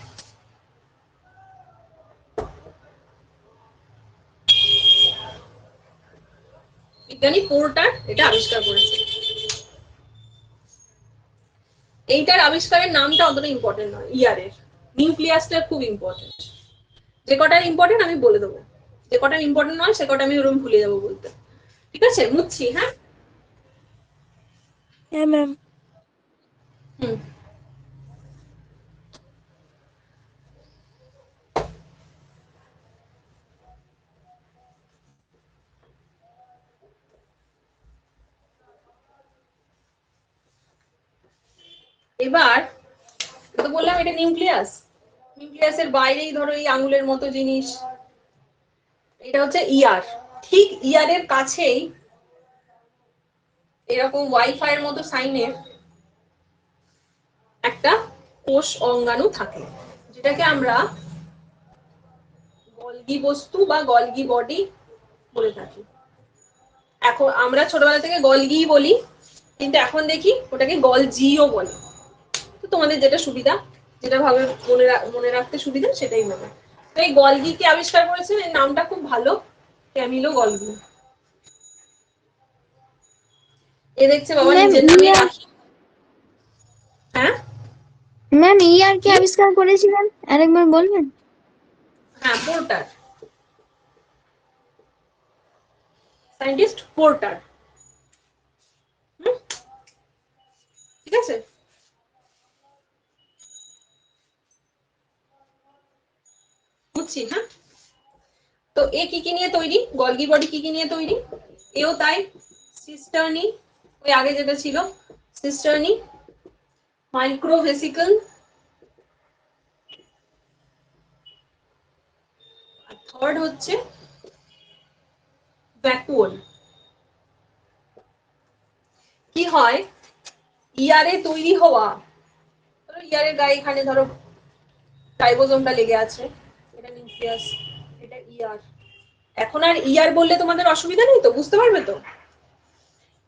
বিজ্ঞানী পোর্টার এটা আবিষ্কার করেছে। এইটার আবিষ্কারের নামটা অতটা ইম্পর্টেন্ট নয়, ইয়ারের নিউক্লিয়াসটা খুব ইম্পর্টেন্ট। যে কটা ইম্পর্টেন্ট আমি বলে দেবো, যে কটা ইম্পর্টেন্ট নয় সে কটা আমি ওরকম ভুলে যাবো বলতে, ঠিক আছে? মুচ্ছি, হ্যাঁ? হ্যাঁ ম্যাম। হুম, এবার তো বললাম এটা নিউক্লিয়াস, নিউক্লিয়াসের বাইরেই ধরো এই আঙুলের মতো জিনিস, এটা হচ্ছে ইয়ার। ঠিক ইয়ারের কাছেই এরকম ওয়াইফাই এর মতো সাইনের একটা কোষ অঙ্গাণু থাকে, যেটাকে আমরা গলগি বস্তু বা গলগি বডি বলে থাকি। এখন আমরা ছোটবেলা থেকে গলগি বলি, কিন্তু এখন দেখি ওটাকে গলজিও বলে। তো তোমাদের যেটা সুবিধা, যেটা ভাবে মনে রাখতে সুবিধা সেটাই হবে। তো এই গলগি কে আবিষ্কার করেছেন, এর নামটা খুব ভালো, ক্যামিলো গলগি। এ দেখছে বাবা ম্যাম নিজের নামে রাখি। হ্যাঁ ম্যাম ইয়ার কি কি? আবিষ্কার করেছিলেন আরেকবার বলবেন? হ্যাঁ, পোর্টার, সায়েন্টিস্ট পোর্টার। ঠিক আছে? বুঝছি, হ্যাঁ। তো এ কি কি নিয়ে তৈরি, গলগি বডি কি কি নিয়ে তৈরি, এও তাই। সিস্টার্নি, ওই আগে যেটা ছিল সিস্টার্নি, মাইক্রোভেসিকল, আর থার্ড হচ্ছে ভ্যাকুওল। কি হয়, ইয়ারে তৈরি হওয়া, ধরো ইয়ারের গায়ে এখানে ধরো রাইবোজোমটা লেগে আছে, এটা নিউক্লিয়াস, এটা ইয়ার। এখন আর ইয়ার বললে তোমাদের অসুবিধা নেই তো, বুঝতে পারবে তো?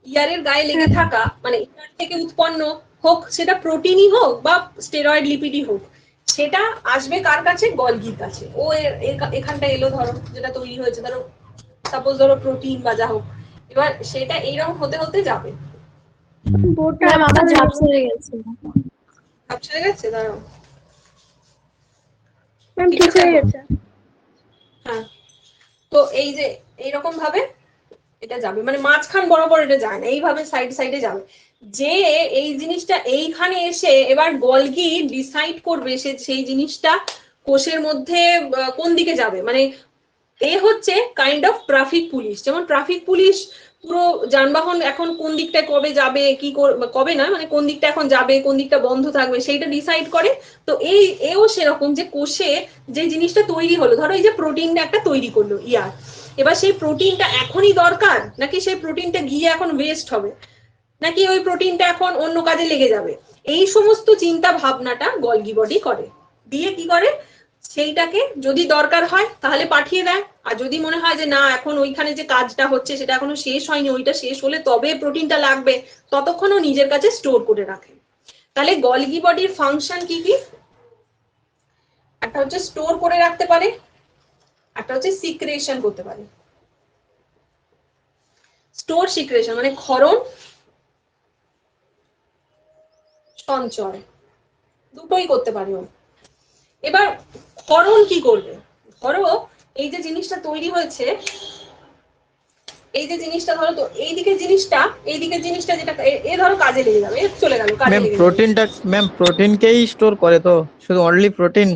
ইয়ারের গায়ে লেগে থাকা মানে ইয়ার থেকে উৎপন্ন হোক সেটা প্রোটিনই হোক বা স্টেরয়েড লিপিডই হোক, সেটা আসবে কার কাছে? গলগির কাছে। ও এখানটা এলো ধরো, যেটা তৈরি হয়েছে ধরো সাপোজ ধরো প্রোটিন বা যা হোক, এবার সেটা এইরকম হতে হতে যাবে। ম্যাম আমার ঝাপসা হয়ে গেছে। আচ্ছা হয়ে গেছে, দাঁড়াও। ম্যাম ঠিক হয়ে গেছে। হ্যাঁ, তো এই যে এইরকম ভাবে এটা যাবে, মানে মাঝখান বরাবর এটা যায় না, এইভাবে সাইড সাইডে যাবে। যে এই জিনিসটা এইখানে এসে এবার গলগি ডিসাইড করবে সে সেই জিনিসটা কোষের মধ্যে কোন দিকে যাবে। মানে এ হচ্ছে কাইন্ড অফ ট্রাফিক পুলিশ। যেমন ট্রাফিক পুলিশ পুরো যানবাহন এখন কোন দিকটা কবে যাবে, কি কবে না, মানে কোন দিকটা এখন যাবে, কোন দিকটা বন্ধ থাকবে সেইটা ডিসাইড করে। তো এও সেরকম, যে কোষে যে জিনিসটা তৈরি হলো, ধরো এই যে প্রোটিনটা একটা তৈরি করলো ইয়ার, এবার সেই প্রোটিনটা এখনই দরকার নাকি সেই প্রোটিনটা গিয়ে এখন ওয়েস্ট হবে, নাকি ওই প্রোটিনটা এখন অন্য কাজে লেগে যাবে, এই সমস্ত চিন্তা ভাবনাটা গলগি বডি করে। দিয়ে কি করে, সেইটাকে যদি দরকার হয় তাহলে পাঠিয়ে দেয়, আর যদি মনে হয় যে না এখন ওইখানে যে কাজটা হচ্ছে সেটা এখনো শেষ হয়নি, ওইটা শেষ হলে তবে প্রোটিনটা লাগবে, ততক্ষণও নিজের কাছে স্টোর করে রাখে। তাহলে গলগি বডির ফাংশন কি কি? একটা হচ্ছে স্টোর করে রাখতে পারে, একটা হচ্ছে সিক্রেশন করতে পারে। স্টোর সিক্রেশন মানে ক্ষরণ সঞ্চয় দুটোই করতে পারে ও। এবার ক্ষরণ কি করবে? ধরো এই যে জিনিসটা তৈরি হয়েছে, এই যে জিনিসটা ধরো, তো এইদিকে জিনিসটা, এইদিকে জিনিসটা যেটা এ ধরো কাজে লেগে যাবে, চলে গেল কাজে ম্যাম লেগে যাবে। প্রোটিনটা, ম্যাম প্রোটিনকেই স্টোর করে তো, শুধু অনলি প্রোটিন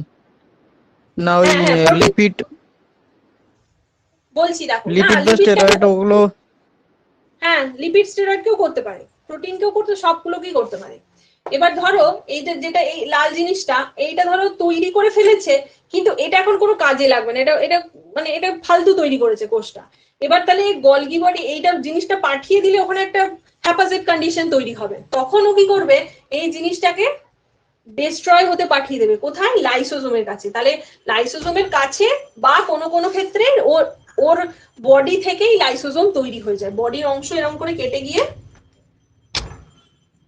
না ওই protein লিপিড? বলছি দেখো, না লিপিড বা স্টেরয়েড ওগুলো? হ্যাঁ লিপিড স্টেরয়েড কেও করতে পারে, প্রোটিন কেও করতে, সবগুলোকেই করতে পারে। এবার ধরো এই যে যেটা এই লাল জিনিসটা, এইটা ধরো তৈরি করে ফেলেছে, কিন্তু এটা এখন কোনো কাজে লাগবে না, এটা এটা মানে এটা ফালতু তৈরি করেছে কোষটা। এবার তাহলে গলগি বডি এইটা জিনিসটা পাঠিয়ে দিলে ওখানে একটা হ্যাপাজেট কন্ডিশন তৈরি হবে, তখন ও কি করবে, এই জিনিসটাকে ডিস্ট্রয় হতে পাঠিয়ে দেবে কোথায়? লাইসোজোমের কাছে। তাহলে লাইসোজোমের কাছে বা কোনো কোনো ক্ষেত্রে ওর ওর বডি থেকেই লাইসোজোম তৈরি হয়ে যায়, বডির অংশ এরকম করে কেটে গিয়ে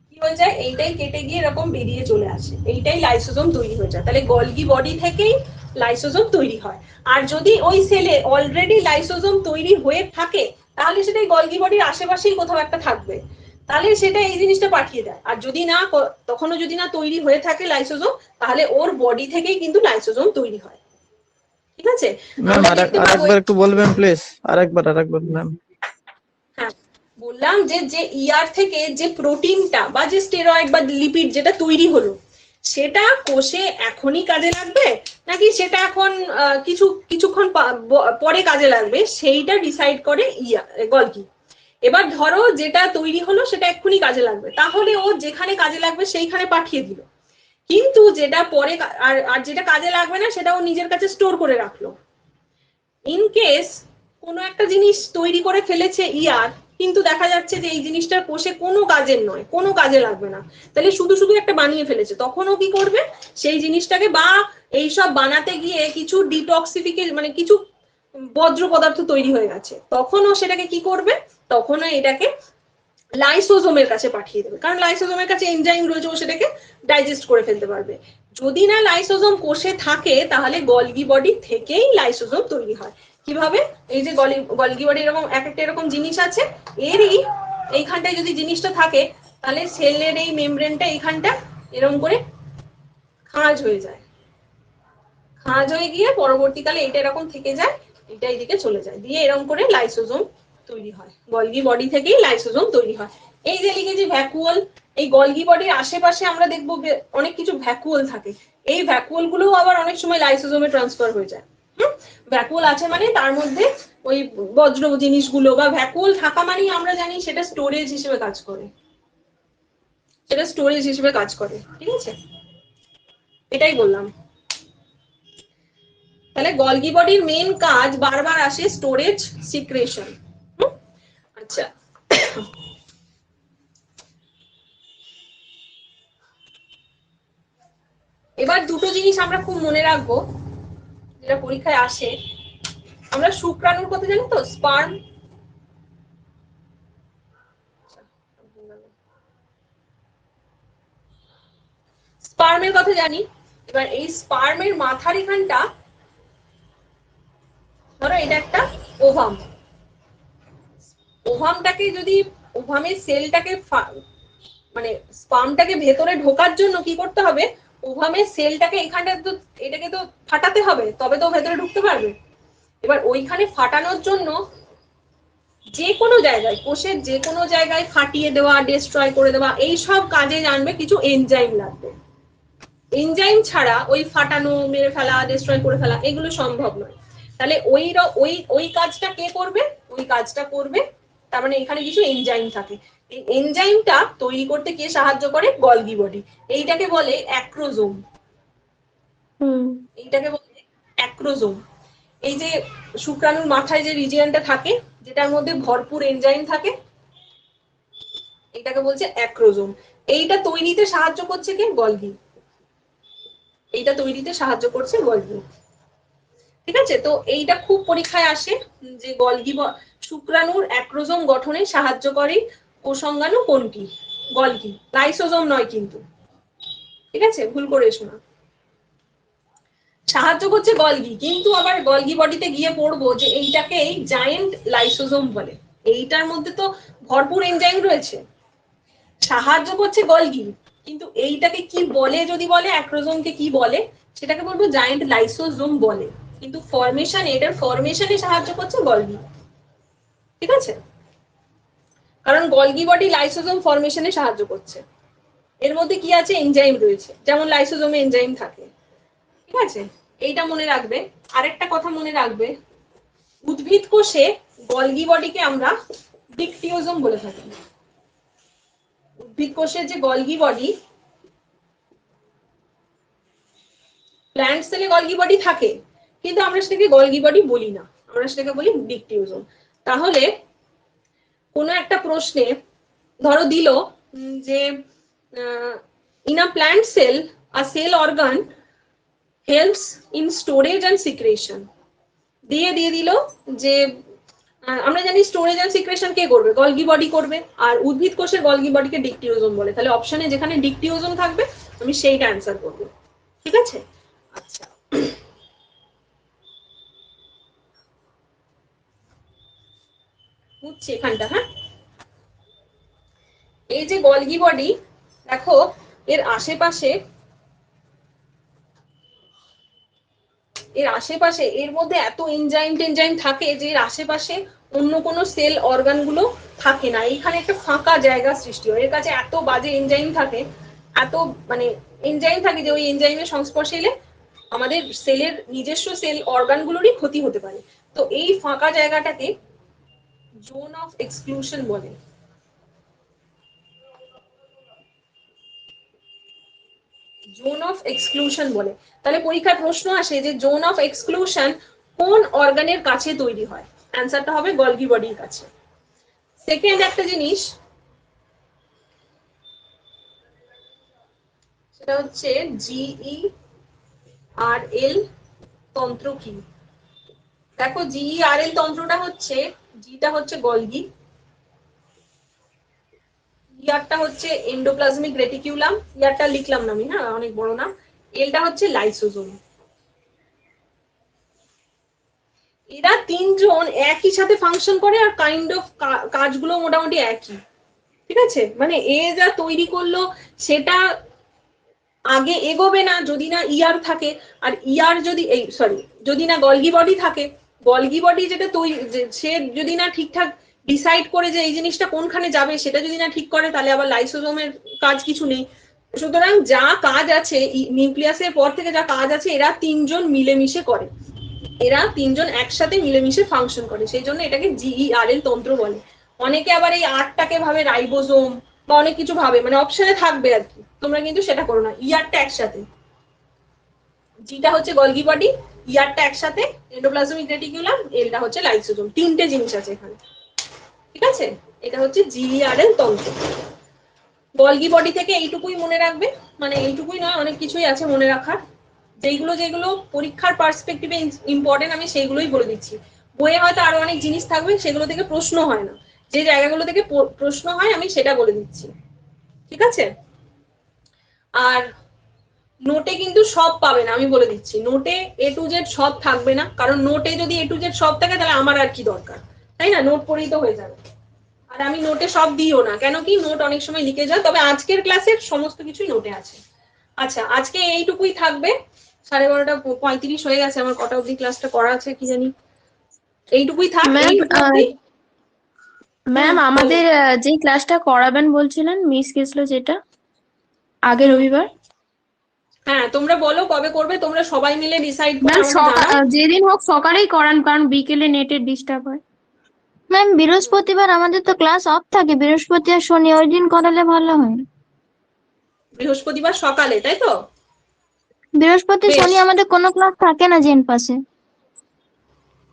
কি হয়ে যায়, এইটাই কেটে গিয়ে এরকম বেরিয়ে চলে আসে, এইটাই লাইসোজোম তৈরি হয়ে যায়। তাহলে গলগি বডি থেকেই লাইসোজোম তৈরি হয়। আর যদি ওই সেলে অলরেডি লাইসোজোম তৈরি হয়ে থাকে, তাহলে সেটাই গলগি বডির আশেপাশেই কোথাও একটা থাকবে, তাহলে সেটা এই জিনিসটা পাঠিয়ে দেয়। আর যদি না, তখনও যদি না তৈরি হয়ে থাকে লাইসোজোম, তাহলে ওর বডি থেকেই কিন্তু লাইসোজোম তৈরি হয়। ঠিক আছে, ম্যাম আমরা দেখতে পাবো। আরেকবার একটু বলবেন প্লিজ, আরেকবার ম্যাম। হ্যাঁ, বললাম যে যে ইয়ার থেকে যে প্রোটিনটা বা যে স্টেরয়েড বা লিপিড যেটা তৈরি হলো, সেটা কোষে এখনই কাজে লাগবে নাকি সেটা এখন কিছুক্ষণ পরে কাজে লাগবে, সেইটা ডিসাইড করে গলগি। এবার ধরো যেটা তৈরি হলো সেটা এক্ষুনি কাজে লাগবে, তাহলে ও যেখানে কাজে লাগবে সেইখানে পাঠিয়ে দিল। কিন্তু যেটা পরে আর যেটা কাজে লাগবে না সেটা ও নিজের কাছে স্টোর করে রাখলো। ইন কেস কোনো একটা জিনিস তৈরি করে ফেলেছে ইয়ার, কিন্তু দেখা যাচ্ছে যে এই জিনিসটার কোষে কোনো কাজের নয়, কোনো কাজে লাগবে না, তাহলে শুধু শুধু একটা বানিয়ে ফেলেছে, তখনও কি করবে, সেই জিনিসটাকে বা এইসব বানাতে গিয়ে কিছু ডিটক্সিফিকেশন মানে কিছু বজ্র পদার্থ তৈরি হয়ে গেছে, তখনও সেটাকে কি করবে, তখনও এটাকে লাইসোজোমের কাছে পাঠিয়ে দেবে, কারণ লাইসোজোমের কাছে এনজাইম রয়েছে, ও সেটাকে ডাইজেস্ট করে ফেলতে পারবে। যদি না লাইসোজোম কোষে থাকে, তাহলে গলগি বডি থেকেই লাইসোজোম তৈরি হয়। কিভাবে? এই যে গলগি বডি এরকম এক একটা এরকম জিনিস আছে, এরই এইখানটায় যদি জিনিসটা থাকে, তাহলে সেলের এই মেমব্রেনটা এইখানটা এরকম করে খাঁজ হয়ে যায়, খাঁজ হয়ে গিয়ে পরবর্তীকালে এটা এরকম থেকে যায়, এটা এইদিকে চলে যায়, দিয়ে এরকম করে লাইসোজোম তৈরি হয়। গলগি বডি থেকেই লাইসোজোম তৈরি হয়। এই যে লিখেছি ভ্যাকুয়াল, এই গলগি বডির আশেপাশে আমরা দেখবো অনেক কিছু ভ্যাকুয়াল থাকে, এই ভ্যাকুয়াল গুলোও আবার অনেক সময় লাইসোজোমে ট্রান্সফার হয়ে যায়। ভ্যাকুয়াল আছে মানে তার মধ্যে ওই বজ্র জিনিসগুলো, বা ভ্যাকুয়াল থাকা মানেই আমরা জানি সেটা স্টোরেজ হিসেবে কাজ করে, সেটা স্টোরেজ হিসেবে কাজ করে। ঠিক আছে, এটাই বললাম। তাহলে গলগি বডির মেন কাজ বারবার আসে স্টোরেজ, সিক্রেশন। আচ্ছা, এবার দুটো জিনিস আমরা খুব মনে রাখবো যেটা পরীক্ষায় আসে। আমরা শুক্রাণুর কথা জানি তো, স্পার্ম। স্পার্মের কথা জানি। এবার এই স্পার্মের মাথার এখানটা, ধরো এটা একটা ওভাম। ওভামটাকে যদি, ওভামের সেলটাকে মানে স্পার্মটাকে ভেতরে ঢোকার জন্য কি করতে হবে, ওভামের সেলটাকে এখানটা তো, এটাকে তো ফাটাতে হবে, তবে তো ভেতরে ঢুকতে পারবে। এবার ওইখানে ফাটানোর জন্য যে কোনো জায়গায়, কোষের যে কোনো জায়গায় ফাটিয়ে দেওয়া, ডিস্ট্রয় করে দেওয়া, এই সব কাজে জানবে কিছু এনজাইম লাগবে। এনজাইম ছাড়া ওই ফাটানো, মেরে ফেলা, ডিস্ট্রয় করে ফেলা এগুলো সম্ভব নয়। তাহলে ওই কাজটা কে করবে? ওই কাজটা করবে, তার মানে এখানে কিছু এনজাইম থাকে। এই এনজাইমটা তৈরি করতে কে সাহায্য করে? Golgi body. এইটাকে বলে অ্যাক্রোজোম। এইটাকে বলে অ্যাক্রোজোম। এই যে শুক্রাণুর মাথায় যে রিজিয়নটা থাকে, যেটার মধ্যে ভরপুর এনজাইম থাকে, এটাকে বলছে অ্যাক্রোজোম। এইটা তৈরিতে সাহায্য করছে কে? গলগি। এইটা তৈরিতে সাহায্য করছে গলগি। ঠিক আছে, তো এইটা খুব পরীক্ষায় আসে যে গলগি, শুক্রাণুর অ্যাক্রোজোম গঠনে সাহায্যকারী কোষাঙ্গাণু কোনটি? গলগি, লাইসোজোম নয় কিন্তু। ঠিক আছে, ভুল করে এসো না। সাহায্য করছে গলগি, কিন্তু আবার গলগি বডিতে গিয়ে পড়বো যে এইটাকেই জায়েন্ট লাইসোজোম বলে। এইটার মধ্যে তো ভরপুর এনজাইম রয়েছে। সাহায্য করছে গলগি, কিন্তু এইটাকে কি বলে যদি বলে, অ্যাক্রোজোমকে কি বলে, সেটাকে বলবো জায়েন্ট লাইসোজোম বলে। কিন্তু ফরমেশন, এটার ফরমেশনে সাহায্য করছে গলগি। ঠিক আছে, কারণ গলগি বডি লাইসোজোম ফরমেশনে সাহায্য করছে। এর মধ্যে কি আছে? এনজাইম রয়েছে, যেমন লাইসোজোমে এনজাইম থাকে। ঠিক আছে, এইটা মনে রাখবে। আরেকটা কথা মনে রাখবে, উদ্ভিদ কোষে গলগি বডিকে আমরা ডিকটিওজোম বলে থাকি। উদ্ভিদ কোষের যে গলগি বডি, প্ল্যান্ট সেলে গলগি বডি থাকে, কিন্তু আমরা সেটাকে গলগি বডি বলি না, আমরা সেটাকে বলি ডিকটিওজোম। তাহলে কোনো একটা প্রশ্নে ধরো দিল যে in a plant cell a cell organ helps in storage and secretion, দিয়ে দিল যে আমরা জানি স্টোরেজ এন্ড সিক্রেশন কে করবে? গলগি বডি করবে। আর উদ্ভিদ কোষের গলগি বডিকে ডিকটিওজোম বলে। তাহলে অপশনে যেখানে ডিকটিওজোম থাকবে আমি সেইটা অ্যান্সার করব। ঠিক আছে, আচ্ছা, বুঝছি এখানটা। হ্যাঁ, এই যে গলগি বডি, দেখো এর আশেপাশে, এর মধ্যে এত এনজাইম থাকে যে এর আশেপাশে অন্য কোনো সেল অর্গান গুলো থাকে না। এখানে একটা ফাঁকা জায়গা সৃষ্টি হয়। এর কাছে এত বাজে এনজাইম থাকে, এত মানে এনজাইম থাকে যে ওই এনজাইমের সংস্পর্শে এলে আমাদের সেলের নিজস্ব সেল অর্গান গুলোরই ক্ষতি হতে পারে। তো এই ফাঁকা জায়গাটাকে জোন অফ এক্সক্লুশন বলে। জোন অফ এক্সক্লুশন বলে। তাহলে পরীক্ষার প্রশ্ন আসে যে জোন অফ এক্সক্লুশন কোন অর্গানের কাছে তৈরি হয়? অ্যান্সারটা হবে গলগি বডির কাছে। সেকেন্ড একটা জিনিস, সেটা হচ্ছে GERL তন্ত্র কি? দেখো GERL তন্ত্রটা হচ্ছে, জিটা হচ্ছে গলগি, ইয়ারটা হচ্ছে এন্ডোপ্লাজমিক রেটিকুলাম, ইয়ারটা লিখলাম না আমি, হ্যাঁ অনেক বড় না, এলটা হচ্ছে লাইসোজোম। এরা তিনজন একই সাথে ফাংশন করে আর কাইন্ড অফ কাজগুলো মোটামুটি একই। ঠিক আছে, মানে এ যা তৈরি করলো সেটা আগে এগোবে না যদি না ইয়ার থাকে। আর ইয়ার যদি যদি না গলগি বডি থাকে, গলগি বডি যেটা তৈরি, সে যদি না ঠিকঠাক ডিসাইড করে যে এই জিনিসটা কোনখানে যাবে, সেটা যদি না ঠিক করে, তাহলে আবার লাইসোজোমের কাজ কিছু নেই। সুতরাং যা কাজ আছে নিউক্লিয়াসের পর থেকে, যা কাজ আছে এরা তিনজন মিলেমিশে করে, এরা তিনজন একসাথে মিলেমিশে ফাংশন করে, সেই জন্য এটাকে GERL তন্ত্র বলে। অনেকে আবার এই আটটাকে ভাবে রাইবোজোম বা অনেক কিছু ভাবে, মানে অপশনে থাকবে আর কি, তোমরা কিন্তু সেটা করো না। ইয়ারটা একসাথে, জিটা হচ্ছে গলগি বডি, ইয়ারটা একসাথে এন্ডোপ্লাজমিক রেটিকুলাম, এলটা হচ্ছে লাইসোজোম। তিনটে জিনিস আছে এখানে। ঠিক আছে, এটা হচ্ছে GERL তন্ত্র। গলগি বডি থেকে এইটুকুই মনে রাখবে, মানে এইটুকুই নয়, অনেক কিছুই আছে মনে রাখার। যেগুলো পরীক্ষার পার্সপেক্টিভে ইম্পর্টেন্ট আমি সেইগুলোই বলে দিচ্ছি। বইয়ে হয়তো আরো অনেক জিনিস থাকবে, সেগুলো থেকে প্রশ্ন হয় না, যে জায়গাগুলো থেকে প্রশ্ন হয় আমি সেটা বলে দিচ্ছি, ঠিক আছে? আর নোটে কিন্তু সব পাবে না, আমি বলে দিচ্ছি, নোটে A to Z সব থাকবে না, কারণ নোটে যদি A to Z সব থাকে তাহলে আমার আর কি দরকার, তাই না? নোট পড়েই তো হয়ে যাবে। আর আমি নোটে সব দিও না, কেন কি নোট অনেক সময় লিখে যায়, তবে আজকের ক্লাসের সমস্ত কিছুই নোটে আছে। আচ্ছা, আজকে এইটুকুই থাকবে। 12:35 হয়ে গেছে, আমার কটা অবধি ক্লাসটা করা আছে কি জানি। এইটুকুই থাক, ম্যাম এইটুকু অবধি। ম্যাম বলো। আমাদের যে ক্লাসটা করাবেন বলছিলেন মিস গেছিল যেটা আগের রবিবার, হ্যাঁ, তোমরা বলো কবে করবে, তোমরা সবাই মিলে ডিসাইড করে ম্যাম আমাকে জানাও। যেদিন হোক সকালেই করান, কারণ বিকেলে নেটের ডিস্টার্ব হয়। ম্যাম বৃহস্পতিবার আমাদের তো ক্লাস অফ থাকে, বৃহস্পতি আর শনি ওই দিন করালে ভালো হয়। বৃহস্পতিবার সকালে, তাই তো? বৃহস্পতি বেশ। শনি আমাদের কোনো ক্লাস থাকে না জেন পাশে।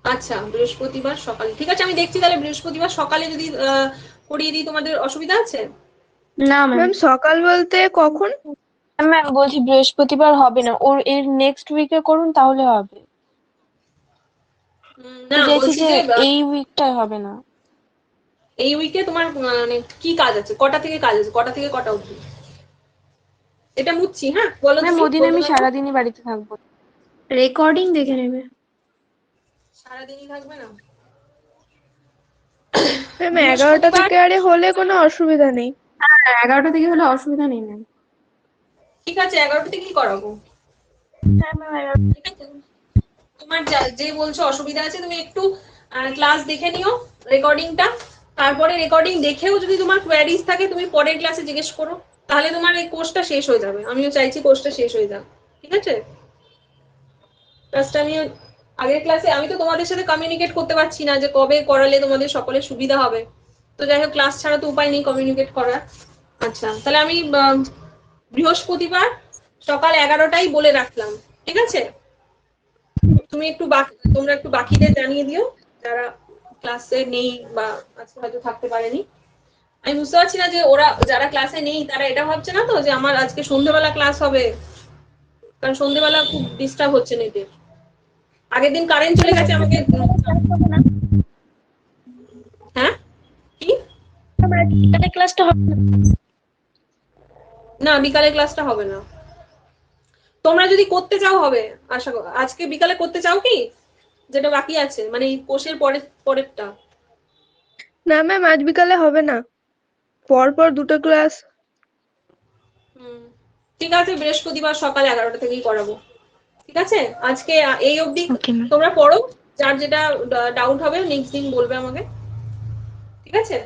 আচ্ছা, বৃহস্পতিবার সকালে, ঠিক আছে, আমি দেখছি তাহলে বৃহস্পতিবার সকালে যদি করিয়ে দিই, তোমাদের অসুবিধা আছে? না ম্যাম। ম্যাম সকাল বলতে কখন? ম্যাম বলছি বৃহস্পতিবার হবে না, ওর এর নেক্সট উইকে করুন তাহলে হবে। না, বুঝেছি বলছি যে যে এই উইকটাই হবে না। এই উইকে তোমার মানে কি কাজ আছে, কটা থেকে কাজ আছে, কটা থেকে কটা অবধি? এটা মুচ্ছি, হ্যাঁ বলো ম্যাম তুমি, ওদিন বলতে আমি থাকো। সারাদিনই বাড়িতে থাকবো। রেকর্ডিং দেখে নেবে। সারাদিনই থাকবে না? ম্যাম 11টা থেকে আরে হলে কোনো অসুবিধা নেই। 11টা থেকে হলে অসুবিধা নেই ম্যাম। ঠিক আছে, 11টা থেকে করাবো। ঠিক আছে, তোমার যে বলছো অসুবিধা আছে, তুমি একটু ক্লাস দেখে নিও, রেকর্ডিংটা। তারপরে রেকর্ডিং দেখেও যদি তোমার কোয়ারিজ থাকে তুমি পরের ক্লাসে জিজ্ঞেস করো, তাহলে তোমার এই কোর্সটা শেষ হয়ে যাবে। আমিও চাইছি কোর্সটা শেষ হয়ে যাক, ঠিক আছে? ক্লাসটা আমি আগের ক্লাসে আমি তো তোমাদের সাথে কমিউনিকেট করতে পারছি না যে কবে করালে তোমাদের সকলের সুবিধা হবে। তো যাই হোক, ক্লাস ছাড়া তো উপায় নেই কমিউনিকেট করার। আচ্ছা, তাহলে আমি বৃহস্পতিবার সকাল 11টাই বলে রাখলাম, ঠিক আছে? তোমরা একটু বাকিদের জানিয়ে দিও যারা ক্লাসে নেই বা আজকে হয়তো থাকতে পারেনি। আমি বুঝতে পারছি না যে ওরা যারা ক্লাসে নেই তারা এটা ভাবছে না তো যে আমার আজকে সন্ধ্যেবেলা ক্লাস হবে, কারণ সন্ধ্যেবেলা খুব ডিস্টার্ব হচ্ছে নেটের। আগের দিন কারেন্ট চলে গেছে আমাকে। হ্যাঁ, কি? ক্লাসটা হবে না। না, বিকালে ক্লাসটা হবে না। তোমরা যদি করতে চাও হবে, আশা করি আজকে বিকালে করতে চাও কি, যেটা বাকি আছে, মানে এই কোর্সের পরেরটা? না ম্যাম আজ বিকালে হবে না, পরপর দুটো ক্লাস। ঠিক আছে, বৃহস্পতিবার সকাল 11টা থেকেই করাবো, ঠিক আছে? আজকে এই অবধি ওকে ম্যাম। তোমরা পড়ো, যার যেটা ডাউট হবে নেক্সট দিন বলবে আমাকে, ঠিক আছে?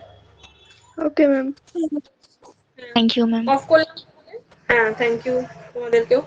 Okay ma'am. Thank you ma'am. Off করলাম। হ্যাঁ, থ্যাংক ইউ তোমাদেরকেও।